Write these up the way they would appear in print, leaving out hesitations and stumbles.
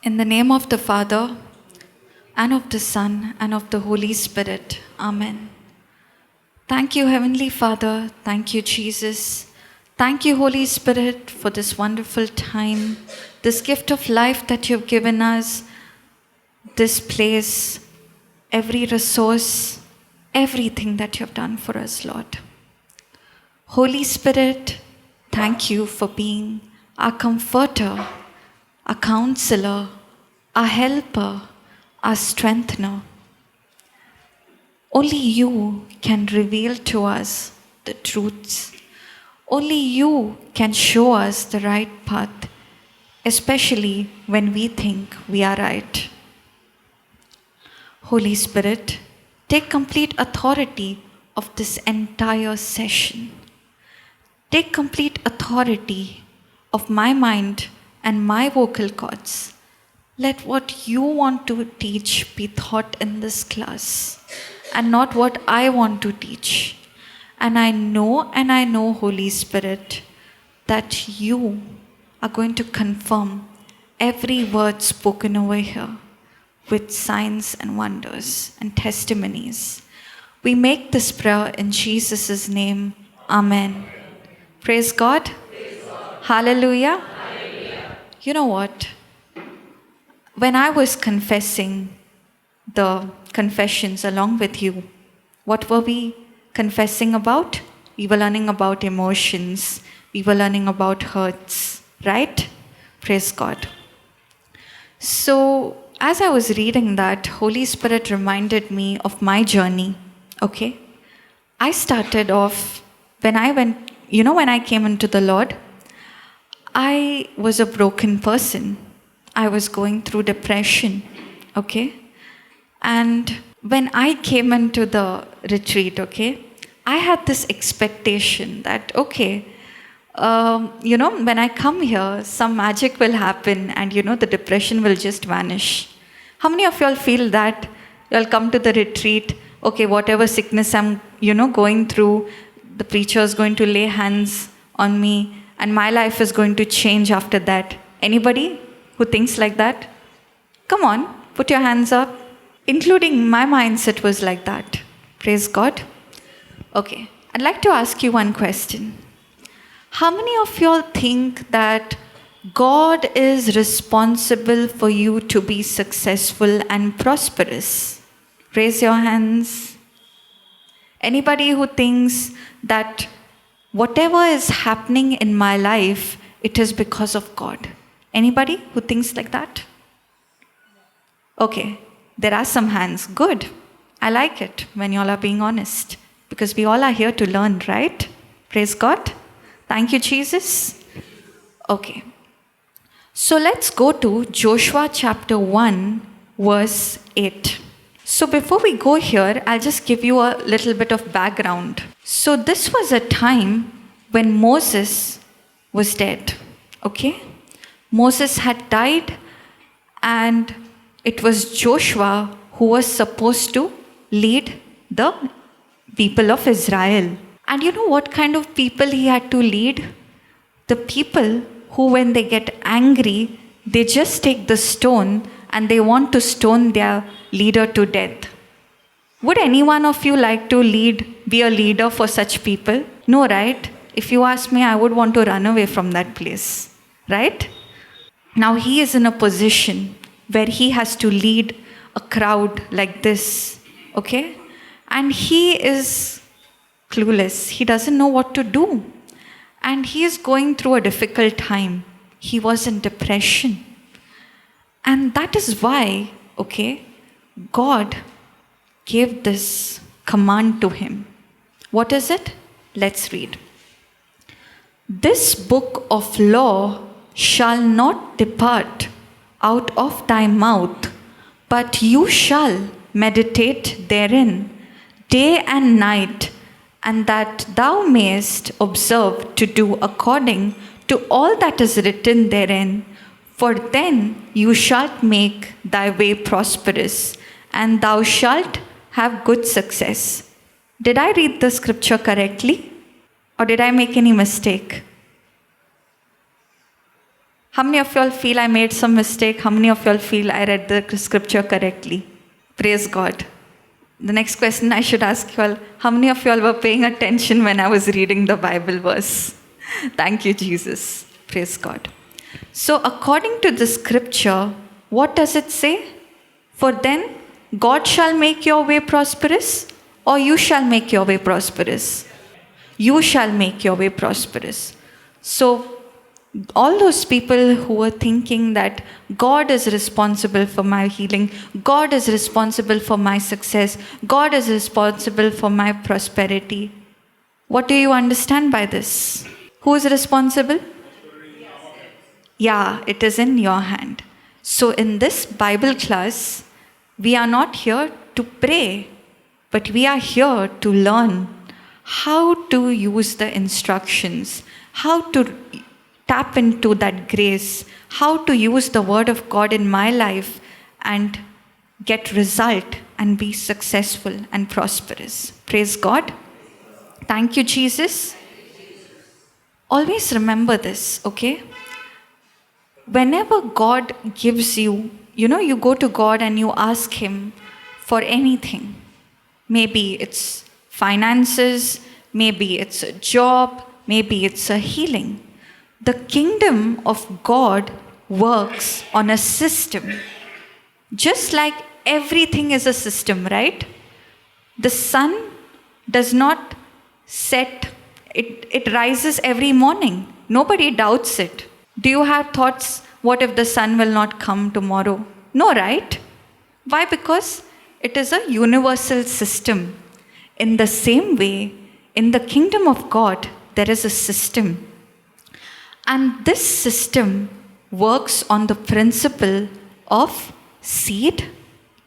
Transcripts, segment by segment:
In the name of the Father, and of the Son, and of the Holy Spirit. Amen. Thank you, Heavenly Father. Thank you, Jesus. Thank you, Holy Spirit, for this wonderful time, this gift of life that you've given us, this place, every resource, everything that you've done for us, Lord. Holy Spirit, thank you for being our comforter, our counselor, our helper, our strengthener. Only you can reveal to us the truths. Only you can show us the right path, especially when we think we are right. Holy Spirit, take complete authority of this entire session. Take complete authority of my mind and my vocal cords. Let what you want to teach be taught in this class, and not what I want to teach. And I know, Holy Spirit, that you are going to confirm every word spoken over here with signs and wonders and testimonies. We make this prayer in Jesus' name. Amen. Praise God. Praise God. Hallelujah. Hallelujah. You know what? When I was confessing the confessions along with you, what were we confessing about? We were learning about emotions. We were learning about hurts, right? Praise God. So, as I was reading that, Holy Spirit reminded me of my journey, okay? I started off, when I came into the Lord, I was a broken person. I was going through depression, okay? And when I came into the retreat, okay, I had this expectation that, okay, when I come here, some magic will happen and, the depression will just vanish. How many of y'all feel that? Y'all come to the retreat, okay, whatever sickness I'm, going through, the preacher is going to lay hands on me and my life is going to change after that. Anybody who thinks like that? Come on, put your hands up. Including my mindset was like that. Praise God. Okay, I'd like to ask you one question. How many of y'all think that God is responsible for you to be successful and prosperous? Raise your hands. Anybody who thinks that whatever is happening in my life, it is because of God? Anybody who thinks like that? Okay, there are some hands. Good. I like it when y'all are being honest, because we all are here to learn, right? Praise God. Thank you, Jesus. Okay. So let's go to Joshua chapter 1, verse 8. So before we go here, I'll just give you a little bit of background. So this was a time when Moses was dead, okay? Moses had died, and it was Joshua who was supposed to lead the people of Israel. And you know what kind of people he had to lead? The people who, when they get angry, they just take the stone and they want to stone their leader to death. Would any one of you like to be a leader for such people? No, right? If you ask me, I would want to run away from that place, right? Now he is in a position where he has to lead a crowd like this, okay? And he is clueless. He doesn't know what to do. And he is going through a difficult time. He was in depression. And that is why, okay, God gave this command to him. What is it? Let's read. This book of law shall not depart out of thy mouth, but you shall meditate therein day and night, and that thou mayest observe to do according to all that is written therein. For then you shalt make thy way prosperous, and thou shalt have good success. Did I read the scripture correctly? Or did I make any mistake? How many of y'all feel I made some mistake? How many of y'all feel I read the scripture correctly? Praise God. The next question I should ask you all, how many of y'all were paying attention when I was reading the Bible verse? Thank you, Jesus. Praise God. So according to the scripture, what does it say? For then God shall make your way prosperous, or you shall make your way prosperous? You shall make your way prosperous. So all those people who were thinking that God is responsible for my healing, God is responsible for my success, God is responsible for my prosperity. What do you understand by this? Who is responsible? Yeah, it is in your hand. So in this Bible class, we are not here to pray, but we are here to learn how to use the instructions, how to tap into that grace, how to use the word of God in my life and get result and be successful and prosperous. Praise God. Thank you, Jesus. Always remember this, okay? Whenever God gives you, you go to God and you ask Him for anything. Maybe it's finances, maybe it's a job, maybe it's a healing. The kingdom of God works on a system. Just like everything is a system, right? The sun does not set, it rises every morning. Nobody doubts it. Do you have thoughts, what if the sun will not come tomorrow? No, right? Why? Because it is a universal system. In the same way, in the kingdom of God, there is a system. And this system works on the principle of seed,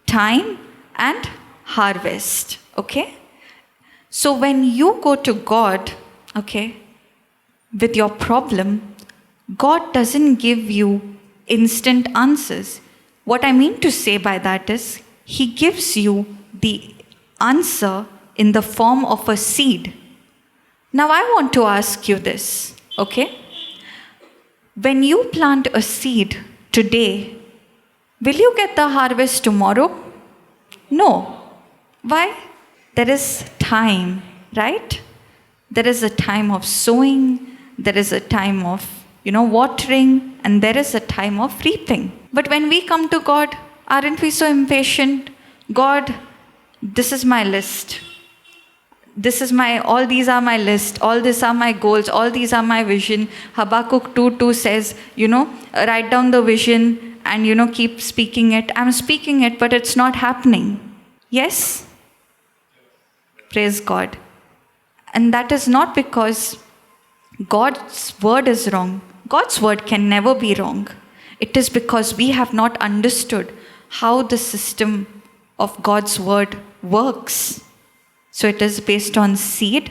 time, and harvest. Okay? So when you go to God, okay, with your problem, God doesn't give you instant answers. What I mean to say by that is, He gives you the answer in the form of a seed. Now I want to ask you this, okay? When you plant a seed today, will you get the harvest tomorrow? No. Why? There is time, right? There is a time of sowing, there is a time of, watering, and there is a time of reaping. But when we come to God, aren't we so impatient? God, this is my list. All these are my list, all these are my goals, all these are my vision. Habakkuk 2:2 says, write down the vision and, keep speaking it. I'm speaking it, but it's not happening. Yes? Praise God. And that is not because God's word is wrong. God's word can never be wrong. It is because we have not understood how the system of God's word works. So it is based on seed,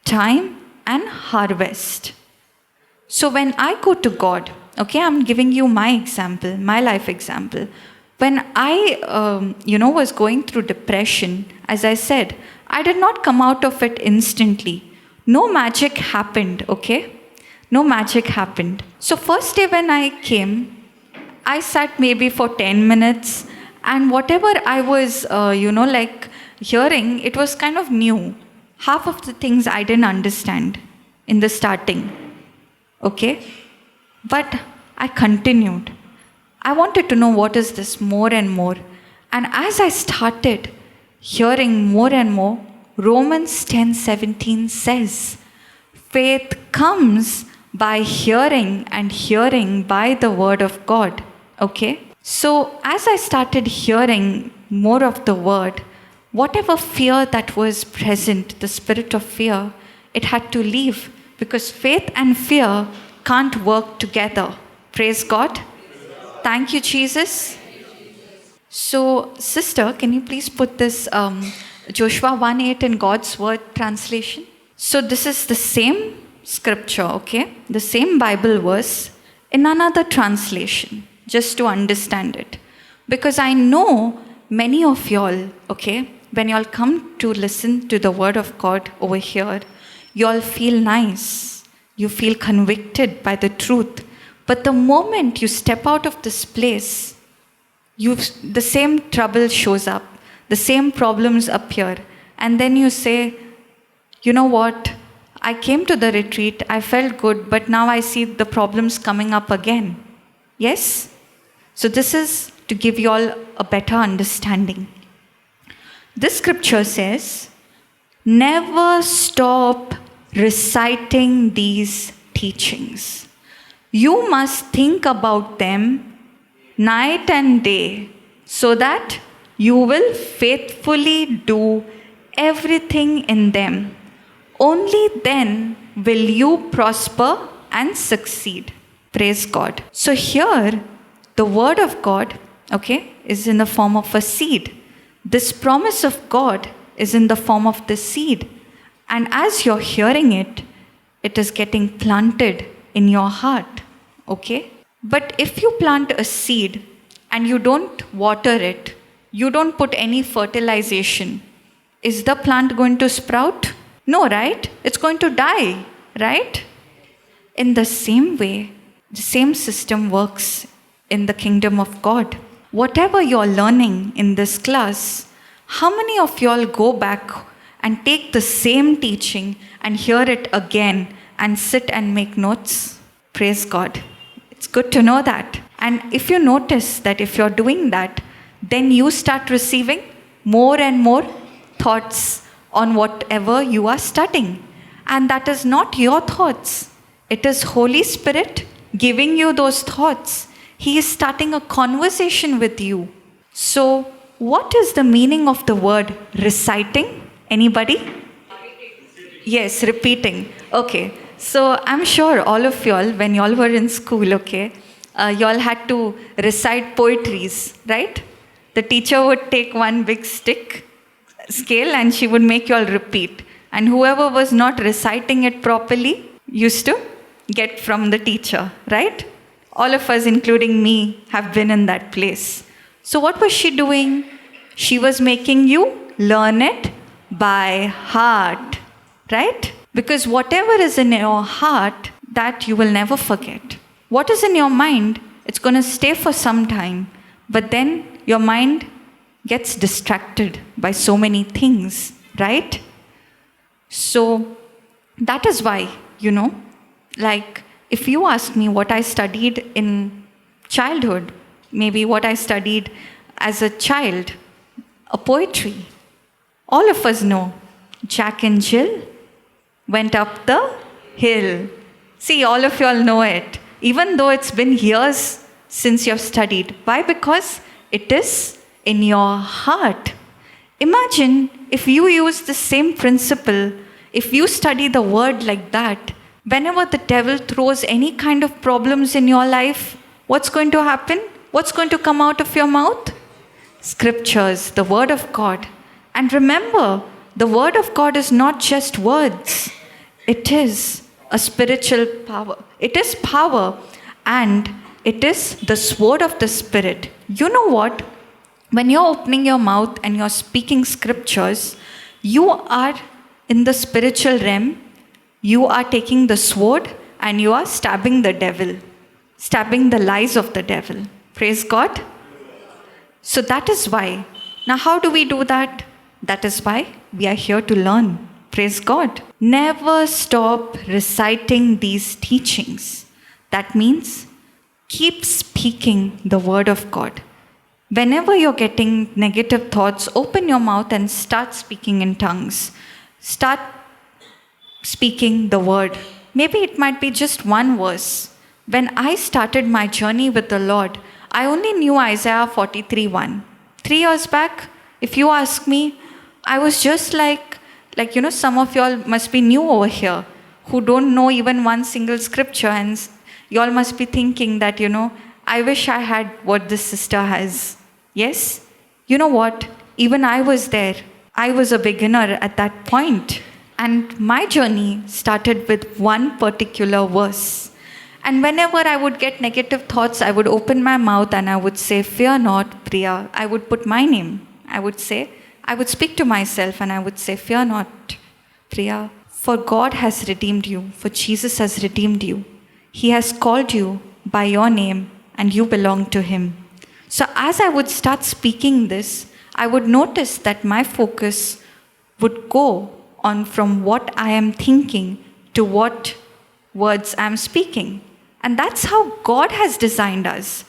time, and harvest. So when I go to God, okay, I'm giving you my example, my life example. When I, was going through depression, as I said, I did not come out of it instantly. No magic happened, okay? No magic happened. So first day when I came, I sat maybe for 10 minutes, and whatever I was, hearing, it was kind of new. Half of the things I didn't understand in the starting, okay? But I continued. I wanted to know what is this more and more. And as I started hearing more and more, Romans 10:17 says, faith comes by hearing and hearing by the word of God. Okay? So as I started hearing more of the word, whatever fear that was present, the spirit of fear, it had to leave, because faith and fear can't work together. Praise God. Thank you, Jesus. So, sister, can you please put this Joshua 1:8 in God's Word translation? So this is the same scripture, okay? The same Bible verse in another translation, just to understand it. Because I know many of y'all, okay, when y'all come to listen to the word of God over here, y'all feel nice. You feel convicted by the truth. But the moment you step out of this place, the same trouble shows up, the same problems appear, and then you say, you know what? I came to the retreat, I felt good, but now I see the problems coming up again. Yes? So this is to give you all a better understanding. This scripture says, never stop reciting these teachings. You must think about them night and day so that you will faithfully do everything in them. Only then will you prosper and succeed. Praise God. So here, the word of God, is in the form of a seed. This promise of God is in the form of the seed. And as you're hearing it, it is getting planted in your heart. But if you plant a seed and you don't water it, you don't put any fertilization, is the plant going to sprout? No, right? It's going to die, right? In the same way, the same system works in the kingdom of God. Whatever you're learning in this class, how many of y'all go back and take the same teaching and hear it again and sit and make notes? Praise God. It's good to know that. And if you notice that if you're doing that, then you start receiving more and more thoughts on whatever you are studying. And that is not your thoughts. It is Holy Spirit giving you those thoughts. He is starting a conversation with you. So, what is the meaning of the word reciting? Anybody? Yes, repeating. Okay. So, I'm sure all of y'all, when y'all were in school, y'all had to recite poetries, right? The teacher would take one big scale and she would make you all repeat. And whoever was not reciting it properly used to get from the teacher, right? All of us, including me, have been in that place. So what was she doing? She was making you learn it by heart, right? Because whatever is in your heart, that you will never forget. What is in your mind, it's going to stay for some time. But then your mind gets distracted by so many things, right? So that is why, if you ask me what I studied in childhood, maybe what I studied as a child, a poetry. All of us know Jack and Jill went up the hill. See, all of you all know it, even though it's been years since you've studied. Why? Because it is in your heart. Imagine if you use the same principle, if you study the word like that, whenever the devil throws any kind of problems in your life, what's going to happen? What's going to come out of your mouth? Scriptures, the word of God. And remember, the word of God is not just words. It is a spiritual power. It is power, and it is the sword of the Spirit. You know what? When you're opening your mouth and you're speaking scriptures, you are in the spiritual realm. You are taking the sword and you are stabbing the devil, stabbing the lies of the devil. Praise God. So that is why. Now, how do we do that? That is why we are here to learn. Praise God. Never stop reciting these teachings. That means keep speaking the word of God. Whenever you're getting negative thoughts, open your mouth and start speaking in tongues. Start speaking the word. Maybe it might be just one verse. When I started my journey with the Lord, I only knew Isaiah 43:1. 3 years back, if you ask me, I was just like some of y'all must be new over here who don't know even one single scripture, and y'all must be thinking that, I wish I had what this sister has. Yes? You know what? Even I was there. I was a beginner at that point. And my journey started with one particular verse. And whenever I would get negative thoughts, I would open my mouth and I would say, "Fear not, Priya." I would put my name. I would speak to myself and I would say, "Fear not, For God has redeemed you, for Jesus has redeemed you. He has called you by your name, and you belong to Him. So as I would start speaking this, I would notice that my focus would go on from what I am thinking to what words I am speaking. And that's how God has designed us.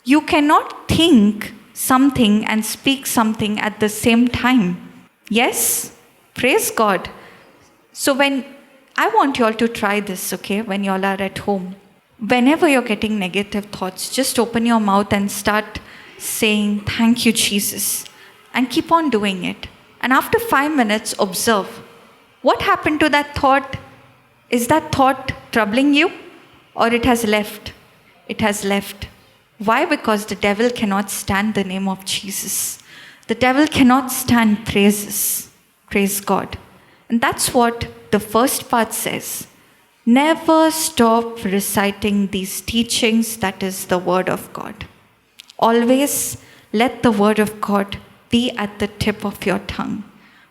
You cannot think something and speak something at the same time. Yes? Praise God. So I want you all to try this, okay, when you all are at home. Whenever you're getting negative thoughts, just open your mouth and start saying, "Thank you, Jesus." And keep on doing it. And after 5 minutes, observe. What happened to that thought? Is that thought troubling you? Or it has left? It has left. Why? Because the devil cannot stand the name of Jesus. The devil cannot stand praises. Praise God. And that's what the first part says. Never stop reciting these teachings, that is the word of God. Always let the word of God be at the tip of your tongue.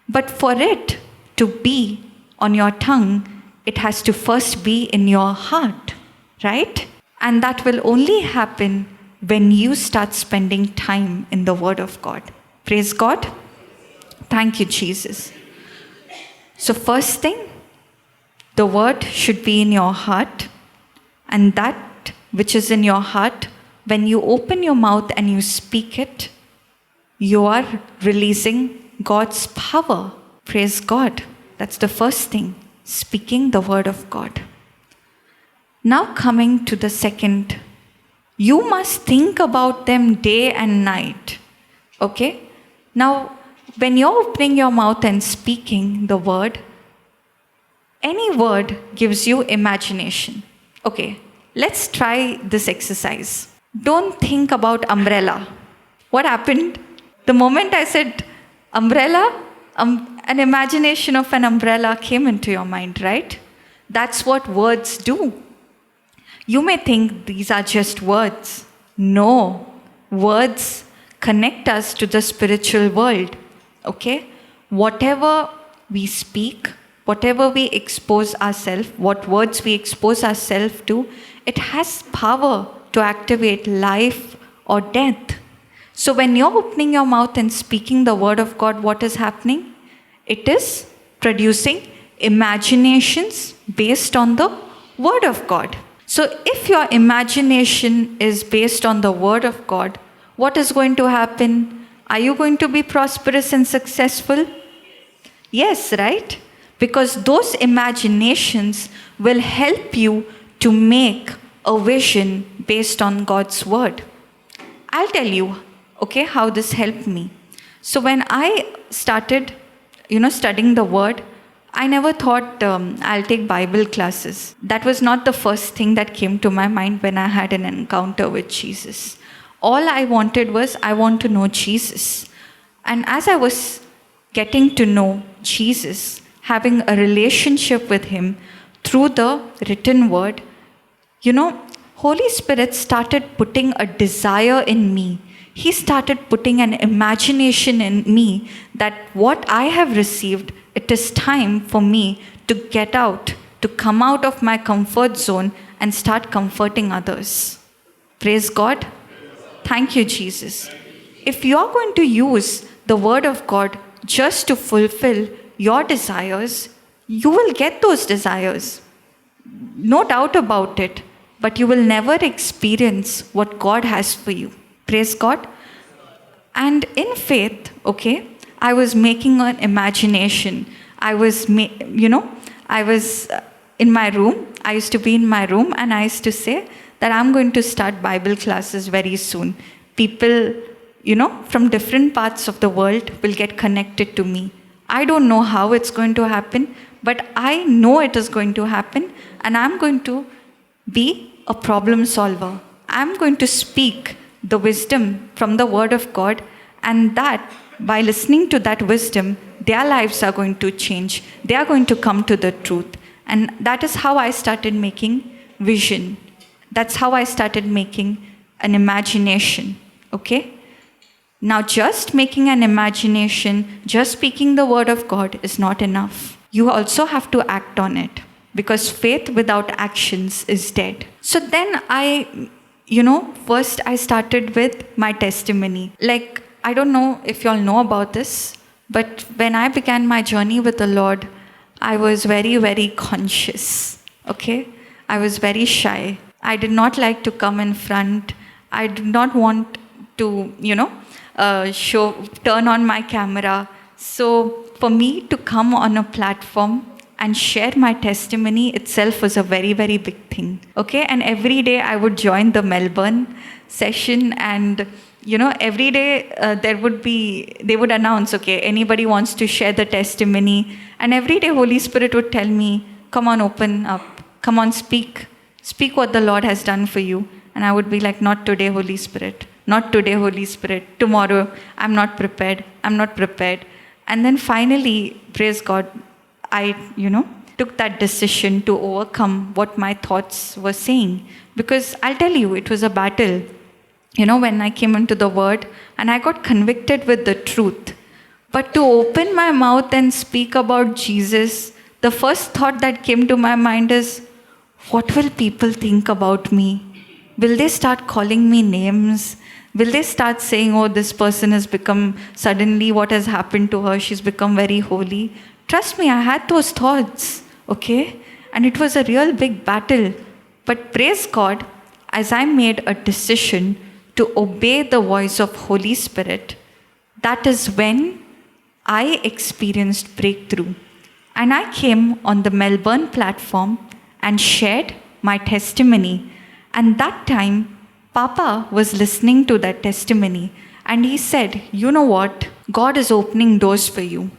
But for it to be on your tongue, it has to first be in your heart, right? And that will only happen when you start spending time in the word of God. Praise God. Thank you, Jesus. So first thing, the word should be in your heart, and that which is in your heart, when you open your mouth and you speak it, you are releasing God's power. Praise God. That's the first thing, speaking the word of God. Now coming to the second, you must think about them day and night. Okay? Now, when you're opening your mouth and speaking the word, any word gives you imagination. Okay, let's try this exercise. Don't think about umbrella. What happened? The moment I said umbrella, an imagination of an umbrella came into your mind, right? That's what words do. You may think these are just words. No, words connect us to the spiritual world. Okay? Whatever we speak, whatever we expose ourselves, what words we expose ourselves to, it has power to activate life or death. So when you're opening your mouth and speaking the word of God, what is happening? It is producing imaginations based on the word of God. So if your imagination is based on the word of God, what is going to happen? Are you going to be prosperous and successful? Yes, right? Because those imaginations will help you to make a vision based on God's word. I'll tell you, okay, how this helped me. So when I started, studying the word, I never thought I'll take Bible classes. That was not the first thing that came to my mind when I had an encounter with Jesus. All I wanted was, I want to know Jesus. And as I was getting to know Jesus, having a relationship with Him through the written word, Holy Spirit started putting a desire in me. He started putting an imagination in me that what I have received, it is time for me to get out, to come out of my comfort zone and start comforting others. Praise God. Thank you, Jesus. If you are going to use the word of God just to fulfill your desires, you will get those desires. No doubt about it. But you will never experience what God has for you. Praise God. And in faith, okay, I was making an imagination. I was in my room. I used to be in my room and I used to say that I'm going to start Bible classes very soon. People, from different parts of the world will get connected to me. I don't know how it's going to happen, but I know it is going to happen, and I'm going to be a problem solver. I'm going to speak the wisdom from the word of God, and that by listening to that wisdom, their lives are going to change. They are going to come to the truth. And that is how I started making vision. That's how I started making an imagination. Okay? Now, just making an imagination, just speaking the word of God is not enough. You also have to act on it. because faith without actions is dead. So then first I started with my testimony. Like, I don't know if you all know about this, but when I began my journey with the Lord, I was very, very conscious, okay? I was very shy. I did not like to come in front. I did not want to, turn on my camera. So for me to come on a platform and share my testimony itself was a very, very big thing, okay? And every day I would join the Melbourne session, and every day they would announce, okay, anybody wants to share the testimony. And every day Holy Spirit would tell me, come on, open up. Come on, speak. Speak what the Lord has done for you. And I would be like, not today, Holy Spirit. Not today, Holy Spirit. Tomorrow, I'm not prepared. I'm not prepared. And then finally, praise God, I, took that decision to overcome what my thoughts were saying. Because I'll tell you, it was a battle. When I came into the Word and I got convicted with the truth. But to open my mouth and speak about Jesus, the first thought that came to my mind is, what will people think about me? Will they start calling me names? Will they start saying, oh, this person has become, suddenly what has happened to her? She's become very holy. Trust me, I had those thoughts, okay? And it was a real big battle. But praise God, as I made a decision to obey the voice of Holy Spirit, that is when I experienced breakthrough. And I came on the Melbourne platform and shared my testimony. And that time, Papa was listening to that testimony. And he said, you know what? God is opening doors for you.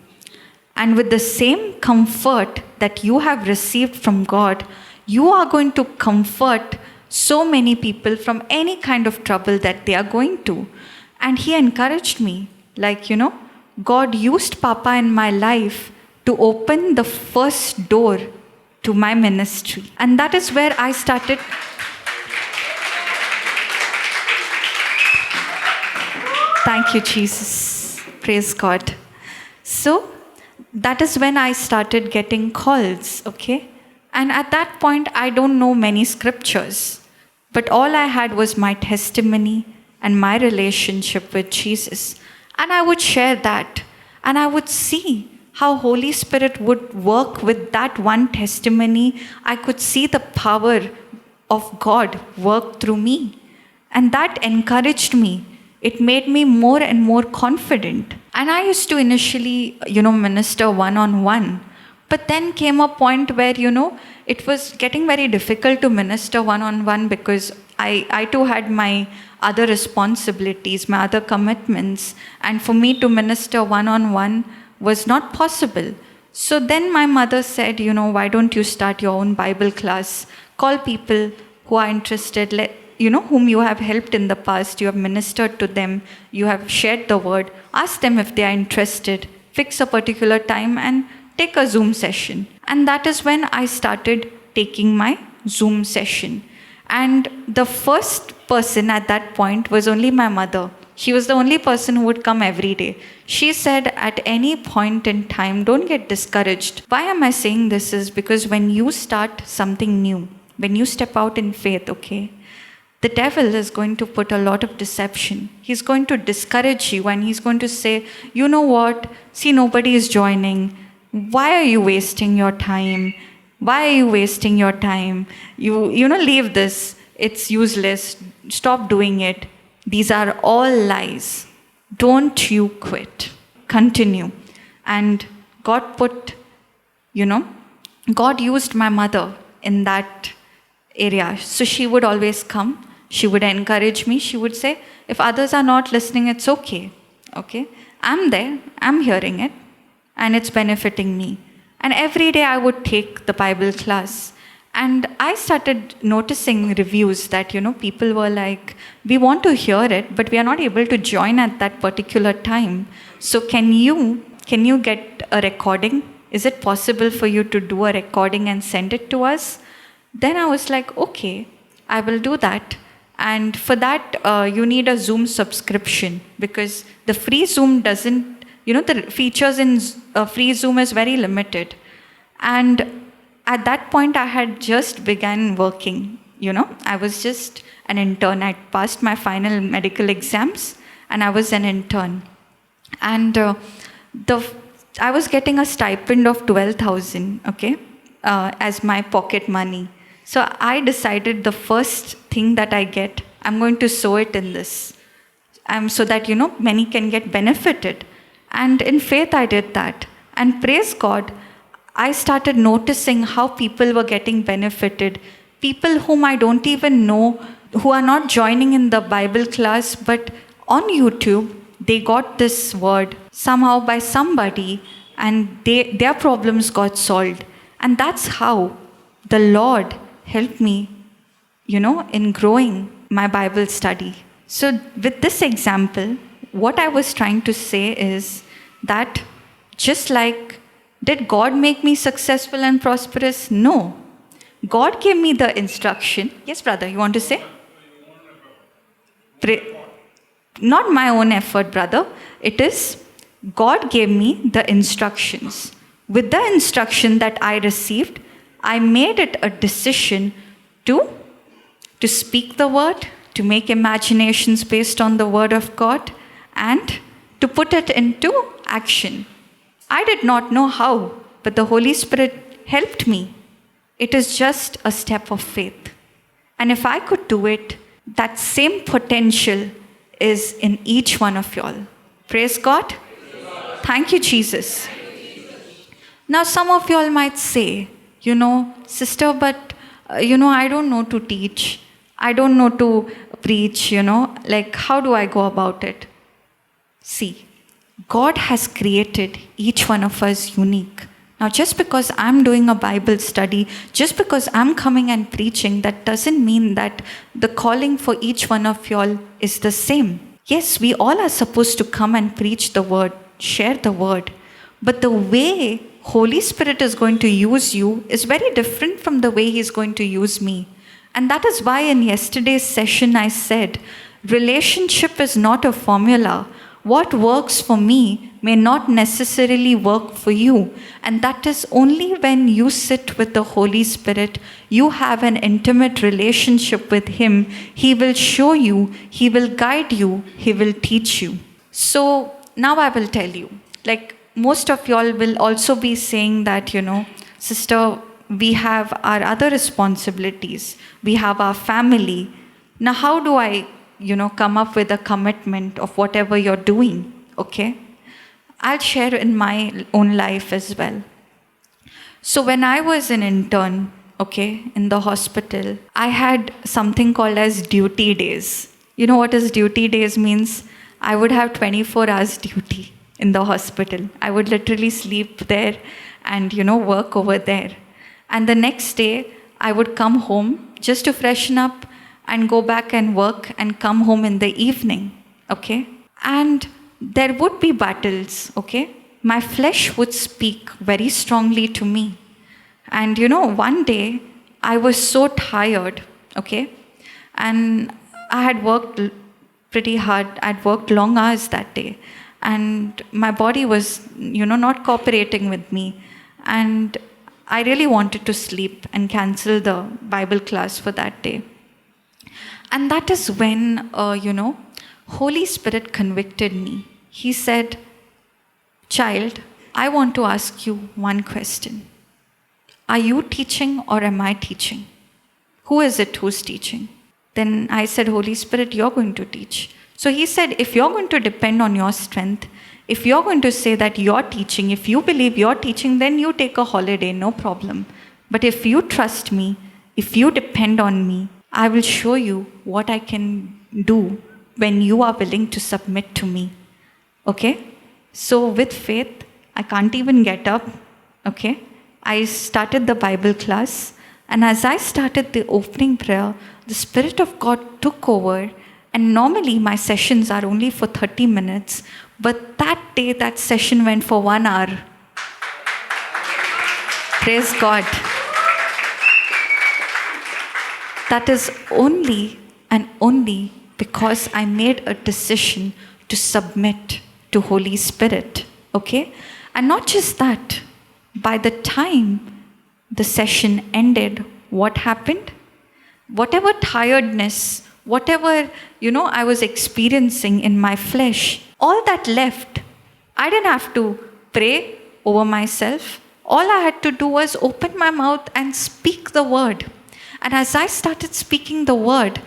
And with the same comfort that you have received from God, you are going to comfort so many people from any kind of trouble that they are going to. And he encouraged me, God used Papa in my life to open the first door to my ministry. And that is where I started. Thank you, Jesus. Praise God. So that is when I started getting calls, okay? And at that point, I don't know many scriptures, but all I had was my testimony and my relationship with Jesus. And I would share that, and I would see how Holy Spirit would work with that one testimony. I could see the power of God work through me. And that encouraged me. It made me more and more confident. And I used to initially, minister one-on-one. But then came a point where, it was getting very difficult to minister one-on-one because I too had my other responsibilities, my other commitments. And for me to minister one-on-one was not possible. So then my mother said, why don't you start your own Bible class? Call people who are interested, whom you have helped in the past, you have ministered to them, you have shared the word. Ask them if they are interested. Fix a particular time and take a Zoom session. And that is when I started taking my Zoom session. And the first person at that point was only my mother. She was the only person who would come every day. She said, at any point in time, don't get discouraged. Why am I saying this is because when you start something new, when you step out in faith, okay, the devil is going to put a lot of deception. He's going to discourage you and he's going to say, you know what? See, nobody is joining. Why are you wasting your time? Why are you wasting your time? Leave this. It's useless. Stop doing it. These are all lies. Don't you quit. Continue. And God God used my mother in that area. So she would always come. She would encourage me. She would say, if others are not listening, it's okay. Okay? I'm there. I'm hearing it. And it's benefiting me. And every day I would take the Bible class. And I started noticing reviews that, people were like, we want to hear it, but we are not able to join at that particular time. So can you get a recording? Is it possible for you to do a recording and send it to us? Then I was like, okay, I will do that. And for that, you need a Zoom subscription because the free Zoom doesn't, the features in free Zoom is very limited. And at that point, I had just begun working. I was just an intern. I passed my final medical exams, and I was an intern. And I was getting a stipend of 12,000, okay, as my pocket money. So I decided the first thing that I get, I'm going to sow it in this, so that many can get benefited. And in faith, I did that. And praise God, I started noticing how people were getting benefited. People whom I don't even know, who are not joining in the Bible class, but on YouTube, they got this word somehow by somebody, and their problems got solved. And that's how the Lord helped me, in growing my Bible study. So with this example, what I was trying to say is that just like, did God make me successful and prosperous? No. God gave me the instruction. Yes, brother, you want to say? Not my own effort, brother. It is God gave me the instructions. With the instruction that I received, I made it a decision to speak the word, to make imaginations based on the word of God, and to put it into action. I did not know how, but the Holy Spirit helped me. It is just a step of faith. And if I could do it, that same potential is in each one of y'all. Praise God. Thank you, Jesus. Now, some of y'all might say, sister, but, I don't know to teach. I don't know to preach, how do I go about it? See, God has created each one of us unique. Now, just because I'm doing a Bible study, just because I'm coming and preaching, that doesn't mean that the calling for each one of y'all is the same. Yes, we all are supposed to come and preach the word, share the word. But the way Holy Spirit is going to use you is very different from the way He's going to use me. And that is why in yesterday's session I said, relationship is not a formula. What works for me may not necessarily work for you. And that is only when you sit with the Holy Spirit, you have an intimate relationship with Him. He will show you, He will guide you, He will teach you. So now I will tell you, most of y'all will also be saying that, sister, we have our other responsibilities. We have our family. Now, how do I, come up with a commitment of whatever you're doing? Okay. I'll share in my own life as well. So when I was an intern, in the hospital, I had something called as duty days. You know what is duty days means? I would have 24 hours duty in the hospital. I would literally sleep there and, work over there. And the next day, I would come home just to freshen up and go back and work and come home in the evening, And there would be battles, My flesh would speak very strongly to me. And, one day, I was so tired, And I had worked pretty hard. I'd worked long hours that day. And my body was, not cooperating with me. And I really wanted to sleep and cancel the Bible class for that day. And that is when, Holy Spirit convicted me. He said, child, I want to ask you one question. Are you teaching or am I teaching? Who is it who's teaching? Then I said, Holy Spirit, you're going to teach. So He said, if you're going to depend on your strength, if you're going to say that you're teaching, if you believe you're teaching, then you take a holiday, no problem. But if you trust me, if you depend on me, I will show you what I can do when you are willing to submit to me. So with faith, I can't even get up. I started the Bible class. And as I started the opening prayer, the Spirit of God took over. And normally my sessions are only for 30 minutes. But that day, that session went for 1 hour. Praise God. That is only and only because I made a decision to submit to Holy Spirit. And not just that, by the time the session ended, what happened? Whatever tiredness, whatever, I was experiencing in my flesh, all that left. I didn't have to pray over myself. All I had to do was open my mouth and speak the word. And as I started speaking the word,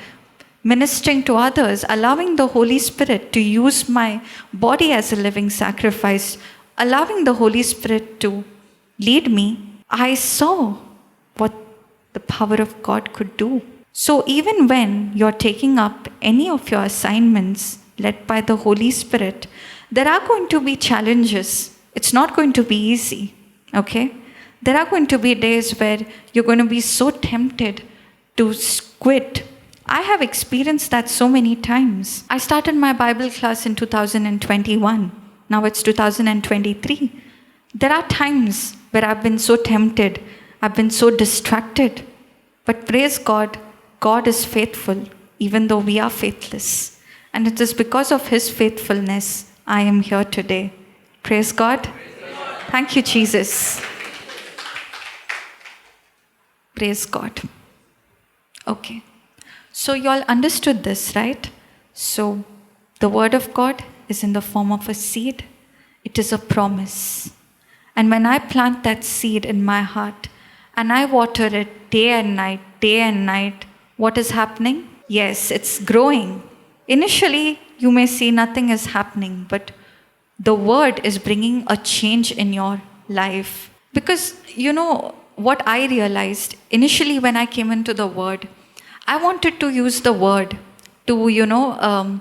ministering to others, allowing the Holy Spirit to use my body as a living sacrifice, allowing the Holy Spirit to lead me, I saw what the power of God could do. So even when you're taking up any of your assignments led by the Holy Spirit, there are going to be challenges. It's not going to be easy, okay? There are going to be days where you're going to be so tempted to quit. I have experienced that so many times. I started my Bible class in 2021. Now it's 2023. There are times where I've been so tempted, I've been so distracted. But praise God, God is faithful, even though we are faithless. And it is because of His faithfulness I am here today. Praise God. Thank you, Jesus. Praise God. Okay. So you all understood this, right? So the word of God is in the form of a seed. It is a promise. And when I plant that seed in my heart and I water it day and night, what is happening? Yes, it's growing. Initially, you may see nothing is happening, but the word is bringing a change in your life. Because, what I realized initially when I came into the word, I wanted to use the word to,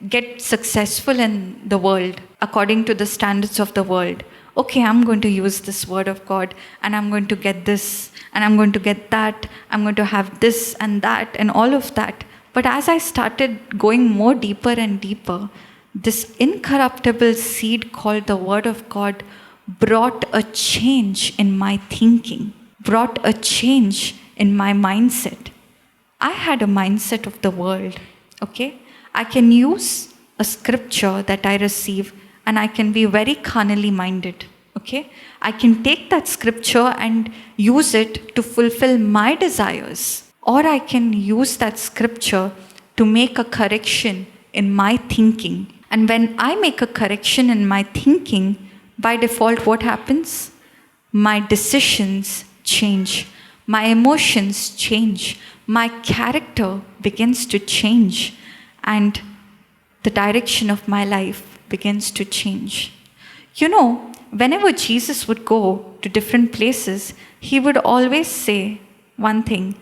get successful in the world according to the standards of the world. Okay, I'm going to use this word of God and I'm going to get this and I'm going to get that. I'm going to have this and that and all of that. But as I started going more deeper and deeper, this incorruptible seed called the word of God brought a change in my thinking, brought a change in my mindset. I had a mindset of the world, okay? I can use a scripture that I receive and I can be very carnally minded, okay? I can take that scripture and use it to fulfill my desires, or I can use that scripture to make a correction in my thinking. And when I make a correction in my thinking, by default, what happens? My decisions change. My emotions change. My character begins to change. And the direction of my life begins to change. Whenever Jesus would go to different places, He would always say one thing: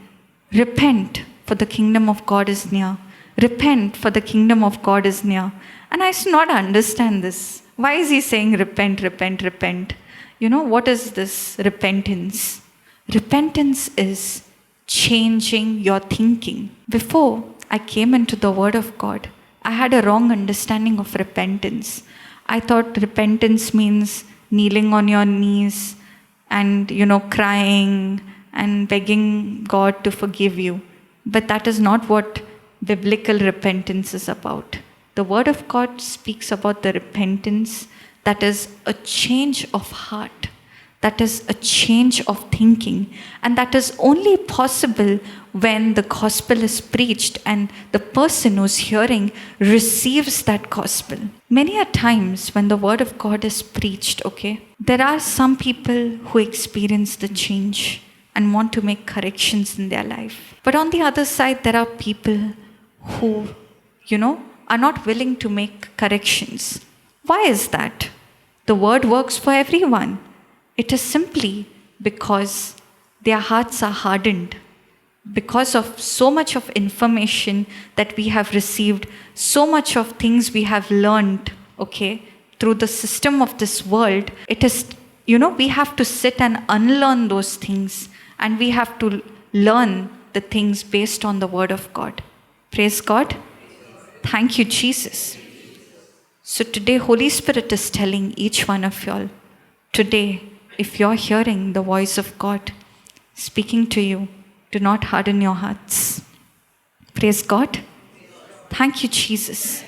repent, for the kingdom of God is near. Repent, for the kingdom of God is near. And I used to not understand this. Why is He saying repent, repent, repent? What is this repentance? Repentance is changing your thinking. Before I came into the Word of God, I had a wrong understanding of repentance. I thought repentance means kneeling on your knees and, crying and begging God to forgive you. But that is not what biblical repentance is about. The Word of God speaks about the repentance that is a change of heart, that is a change of thinking, and that is only possible when the gospel is preached and the person who's hearing receives that gospel. Many a times when the word of God is preached, there are some people who experience the change and want to make corrections in their life. But on the other side, there are people who, are not willing to make corrections. Why is that? The word works for everyone. It is simply because their hearts are hardened. Because of so much of information that we have received, so much of things we have learned, through the system of this world, it is, we have to sit and unlearn those things, and we have to learn the things based on the word of God. Praise God. Thank you, Jesus. So today, Holy Spirit is telling each one of y'all, today, if you're hearing the voice of God speaking to you, do not harden your hearts. Praise God. Thank you, Jesus.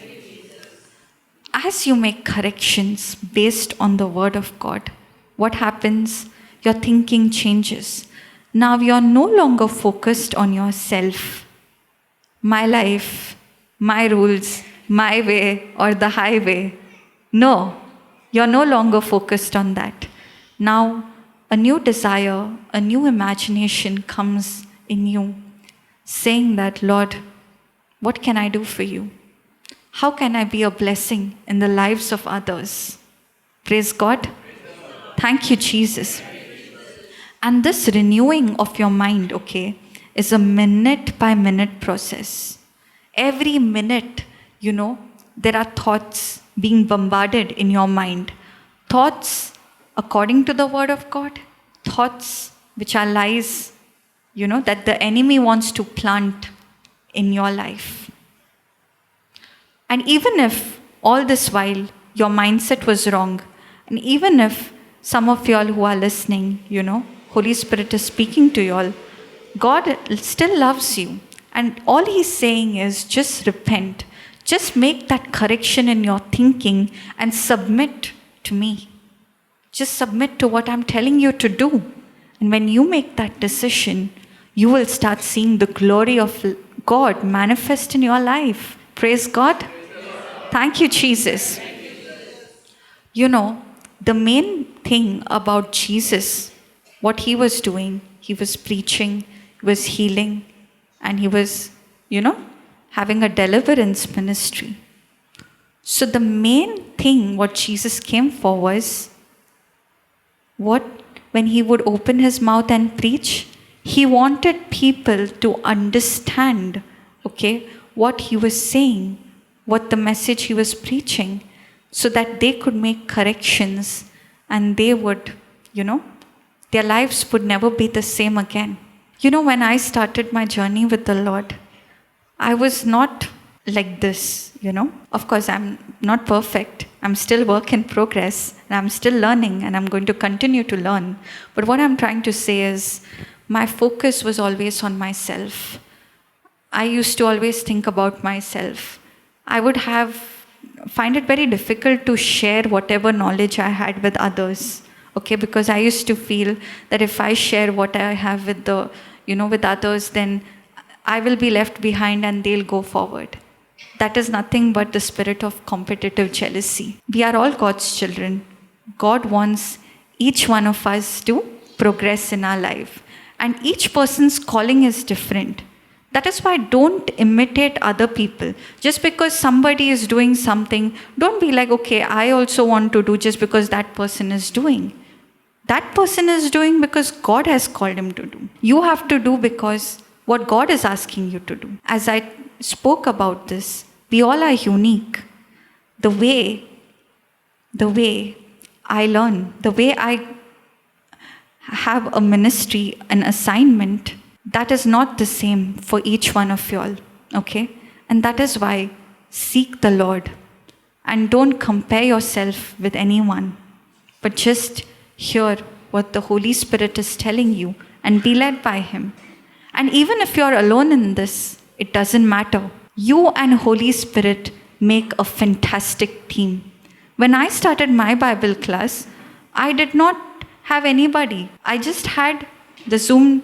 As you make corrections based on the word of God, what happens? Your thinking changes. Now you're no longer focused on yourself. My life, my rules, my way, or the highway. No, you're no longer focused on that. Now, a new desire, a new imagination comes in you, saying that, Lord, what can I do for you? How can I be a blessing in the lives of others? Praise God. Thank you, Jesus. And this renewing of your mind, okay, is a minute by minute process. Every minute, there are thoughts being bombarded in your mind. Thoughts according to the word of God, thoughts which are lies, that the enemy wants to plant in your life. And even if all this while your mindset was wrong, and even if some of y'all who are listening, Holy Spirit is speaking to y'all, God still loves you. And all He's saying is just repent. Just make that correction in your thinking and submit to me. Just submit to what I'm telling you to do. And when you make that decision, you will start seeing the glory of God manifest in your life. Praise God. Thank you, Jesus. The main thing about Jesus, what He was doing, He was preaching, He was healing, and He was, having a deliverance ministry. So the main thing what Jesus came for was, when He would open His mouth and preach, He wanted people to understand, what He was saying, what the message He was preaching, so that they could make corrections and they would, their lives would never be the same again. When I started my journey with the Lord, I was not like this, Of course, I'm not perfect. I'm still work in progress, and I'm still learning, and I'm going to continue to learn. But what I'm trying to say is, my focus was always on myself. I used to always think about myself. I would find it very difficult to share whatever knowledge I had with others, because I used to feel that if I share what I have with with others, then I will be left behind and they'll go forward. That is nothing but the spirit of competitive jealousy. We are all God's children. God wants each one of us to progress in our life. And each person's calling is different. That is why don't imitate other people. Just because somebody is doing something, don't be like, I also want to do just because that person is doing. That person is doing because God has called him to do. You have to do because what God is asking you to do. As I spoke about this, we all are unique. The way I learn, the way I have a ministry, an assignment, that is not the same for each one of y'all, And that is why seek the Lord and don't compare yourself with anyone, but just hear what the Holy Spirit is telling you and be led by Him. And even if you're alone in this, it doesn't matter. You and Holy Spirit make a fantastic team. When I started my Bible class, I did not have anybody. I just had the Zoom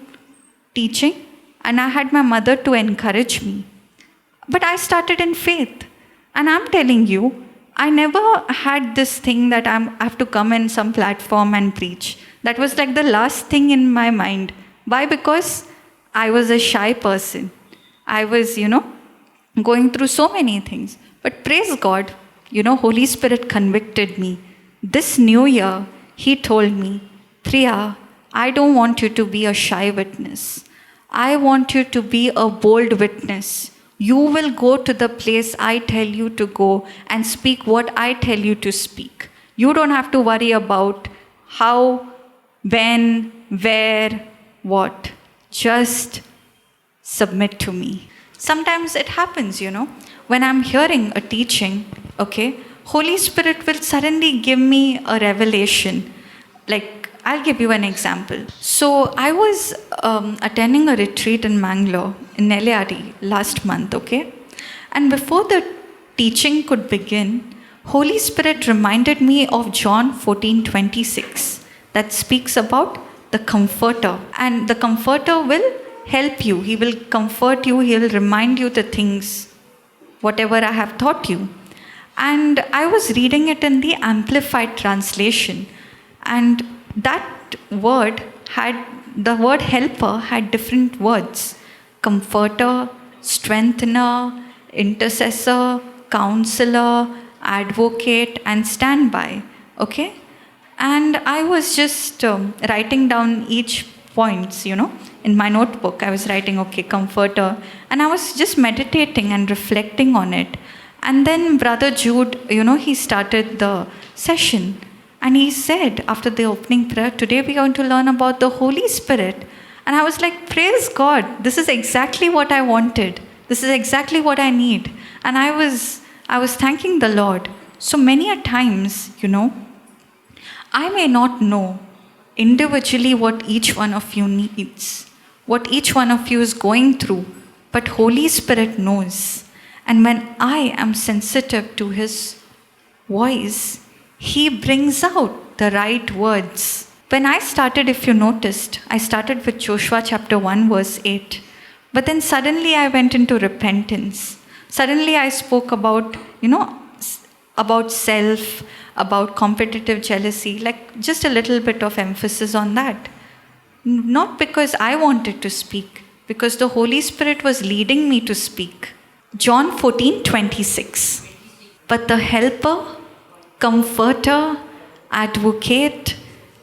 teaching and I had my mother to encourage me. But I started in faith. And I'm telling you, I never had this thing that I have to come in some platform and preach. That was like the last thing in my mind. Why? Because I was a shy person. I was, going through so many things. But praise God, Holy Spirit convicted me. This new year, He told me, Priya, I don't want you to be a shy witness. I want you to be a bold witness. You will go to the place I tell you to go and speak what I tell you to speak. You don't have to worry about how, when, where, what. Just submit to me. Sometimes it happens, when I'm hearing a teaching, Holy Spirit will suddenly give me a revelation. Like, I'll give you an example. So I was attending a retreat in Mangalore, in Nelliyadi, last month, And before the teaching could begin, Holy Spirit reminded me of John 14:26 that speaks about the Comforter. And the Comforter will help you. He will comfort you. He will remind you the things, whatever I have taught you. And I was reading it in the Amplified Translation. And that word the word helper had different words. Comforter, strengthener, intercessor, counselor, advocate, and standby. Okay? And I was just writing down each points, in my notebook. I was writing, okay, comforter. And I was just meditating and reflecting on it. And then Brother Jude, he started the session. And he said, after the opening prayer, today we are going to learn about the Holy Spirit. And I was like, praise God, this is exactly what I wanted. This is exactly what I need. And I was thanking the Lord. So many a times, I may not know individually what each one of you needs, what each one of you is going through, but Holy Spirit knows. And when I am sensitive to His voice, He brings out the right words. When I started, if you noticed, I started with Joshua chapter 1 verse 8. But then suddenly I went into repentance. Suddenly I spoke about, about self, about competitive jealousy, like just a little bit of emphasis on that. Not because I wanted to speak, because the Holy Spirit was leading me to speak. John 14:26. But the Helper, Comforter, Advocate,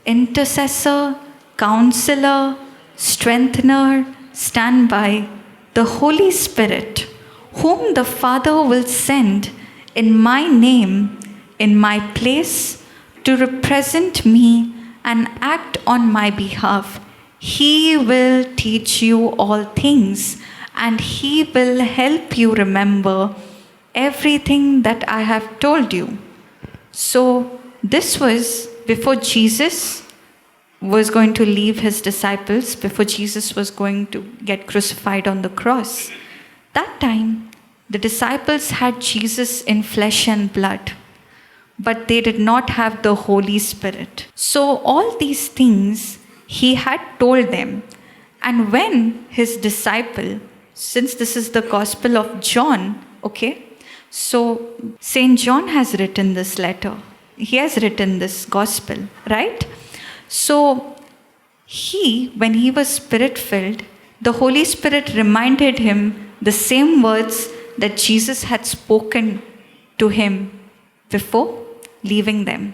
Intercessor, Counselor, Strengthener, Standby, the Holy Spirit, whom the Father will send in my name, in my place, to represent me and act on my behalf. He will teach you all things, and He will help you remember everything that I have told you. So this was before Jesus was going to leave His disciples, before Jesus was going to get crucified on the cross. That time, the disciples had Jesus in flesh and blood, but they did not have the Holy Spirit. So all these things He had told them. And when His disciple, since this is the Gospel of John, okay, so Saint John has written this letter. He has written this Gospel, right? So when he was Spirit-filled, the Holy Spirit reminded him the same words that Jesus had spoken to him before leaving them.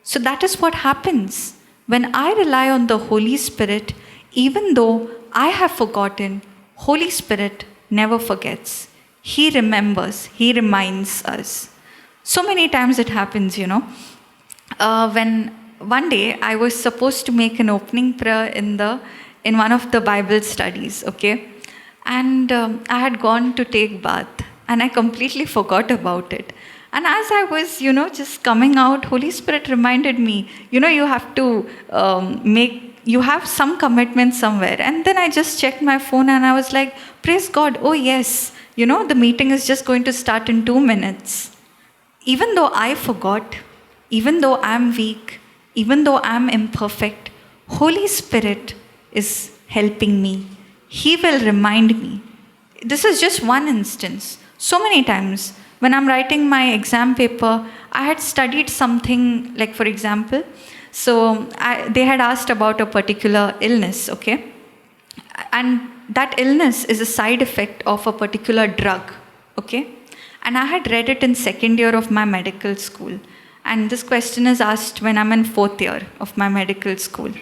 So that is what happens. When I rely on the Holy Spirit, even though I have forgotten, Holy Spirit never forgets. He remembers, He reminds us. So many times it happens, when one day I was supposed to make an opening prayer in one of the Bible studies, okay? And I had gone to take bath and I completely forgot about it. And as I was, just coming out, Holy Spirit reminded me, you have to you have some commitment somewhere. And then I just checked my phone and I was like, praise God, oh yes, the meeting is just going to start in 2 minutes. Even though I forgot, even though I'm weak, even though I'm imperfect, Holy Spirit is helping me. He will remind me. This is just one instance. So many times when I'm writing my exam paper, I had studied something, like for example, so they had asked about a particular illness, okay? And that illness is a side effect of a particular drug, okay? And I had read it in second year of my medical school. And this question is asked when I'm in fourth year of my medical school.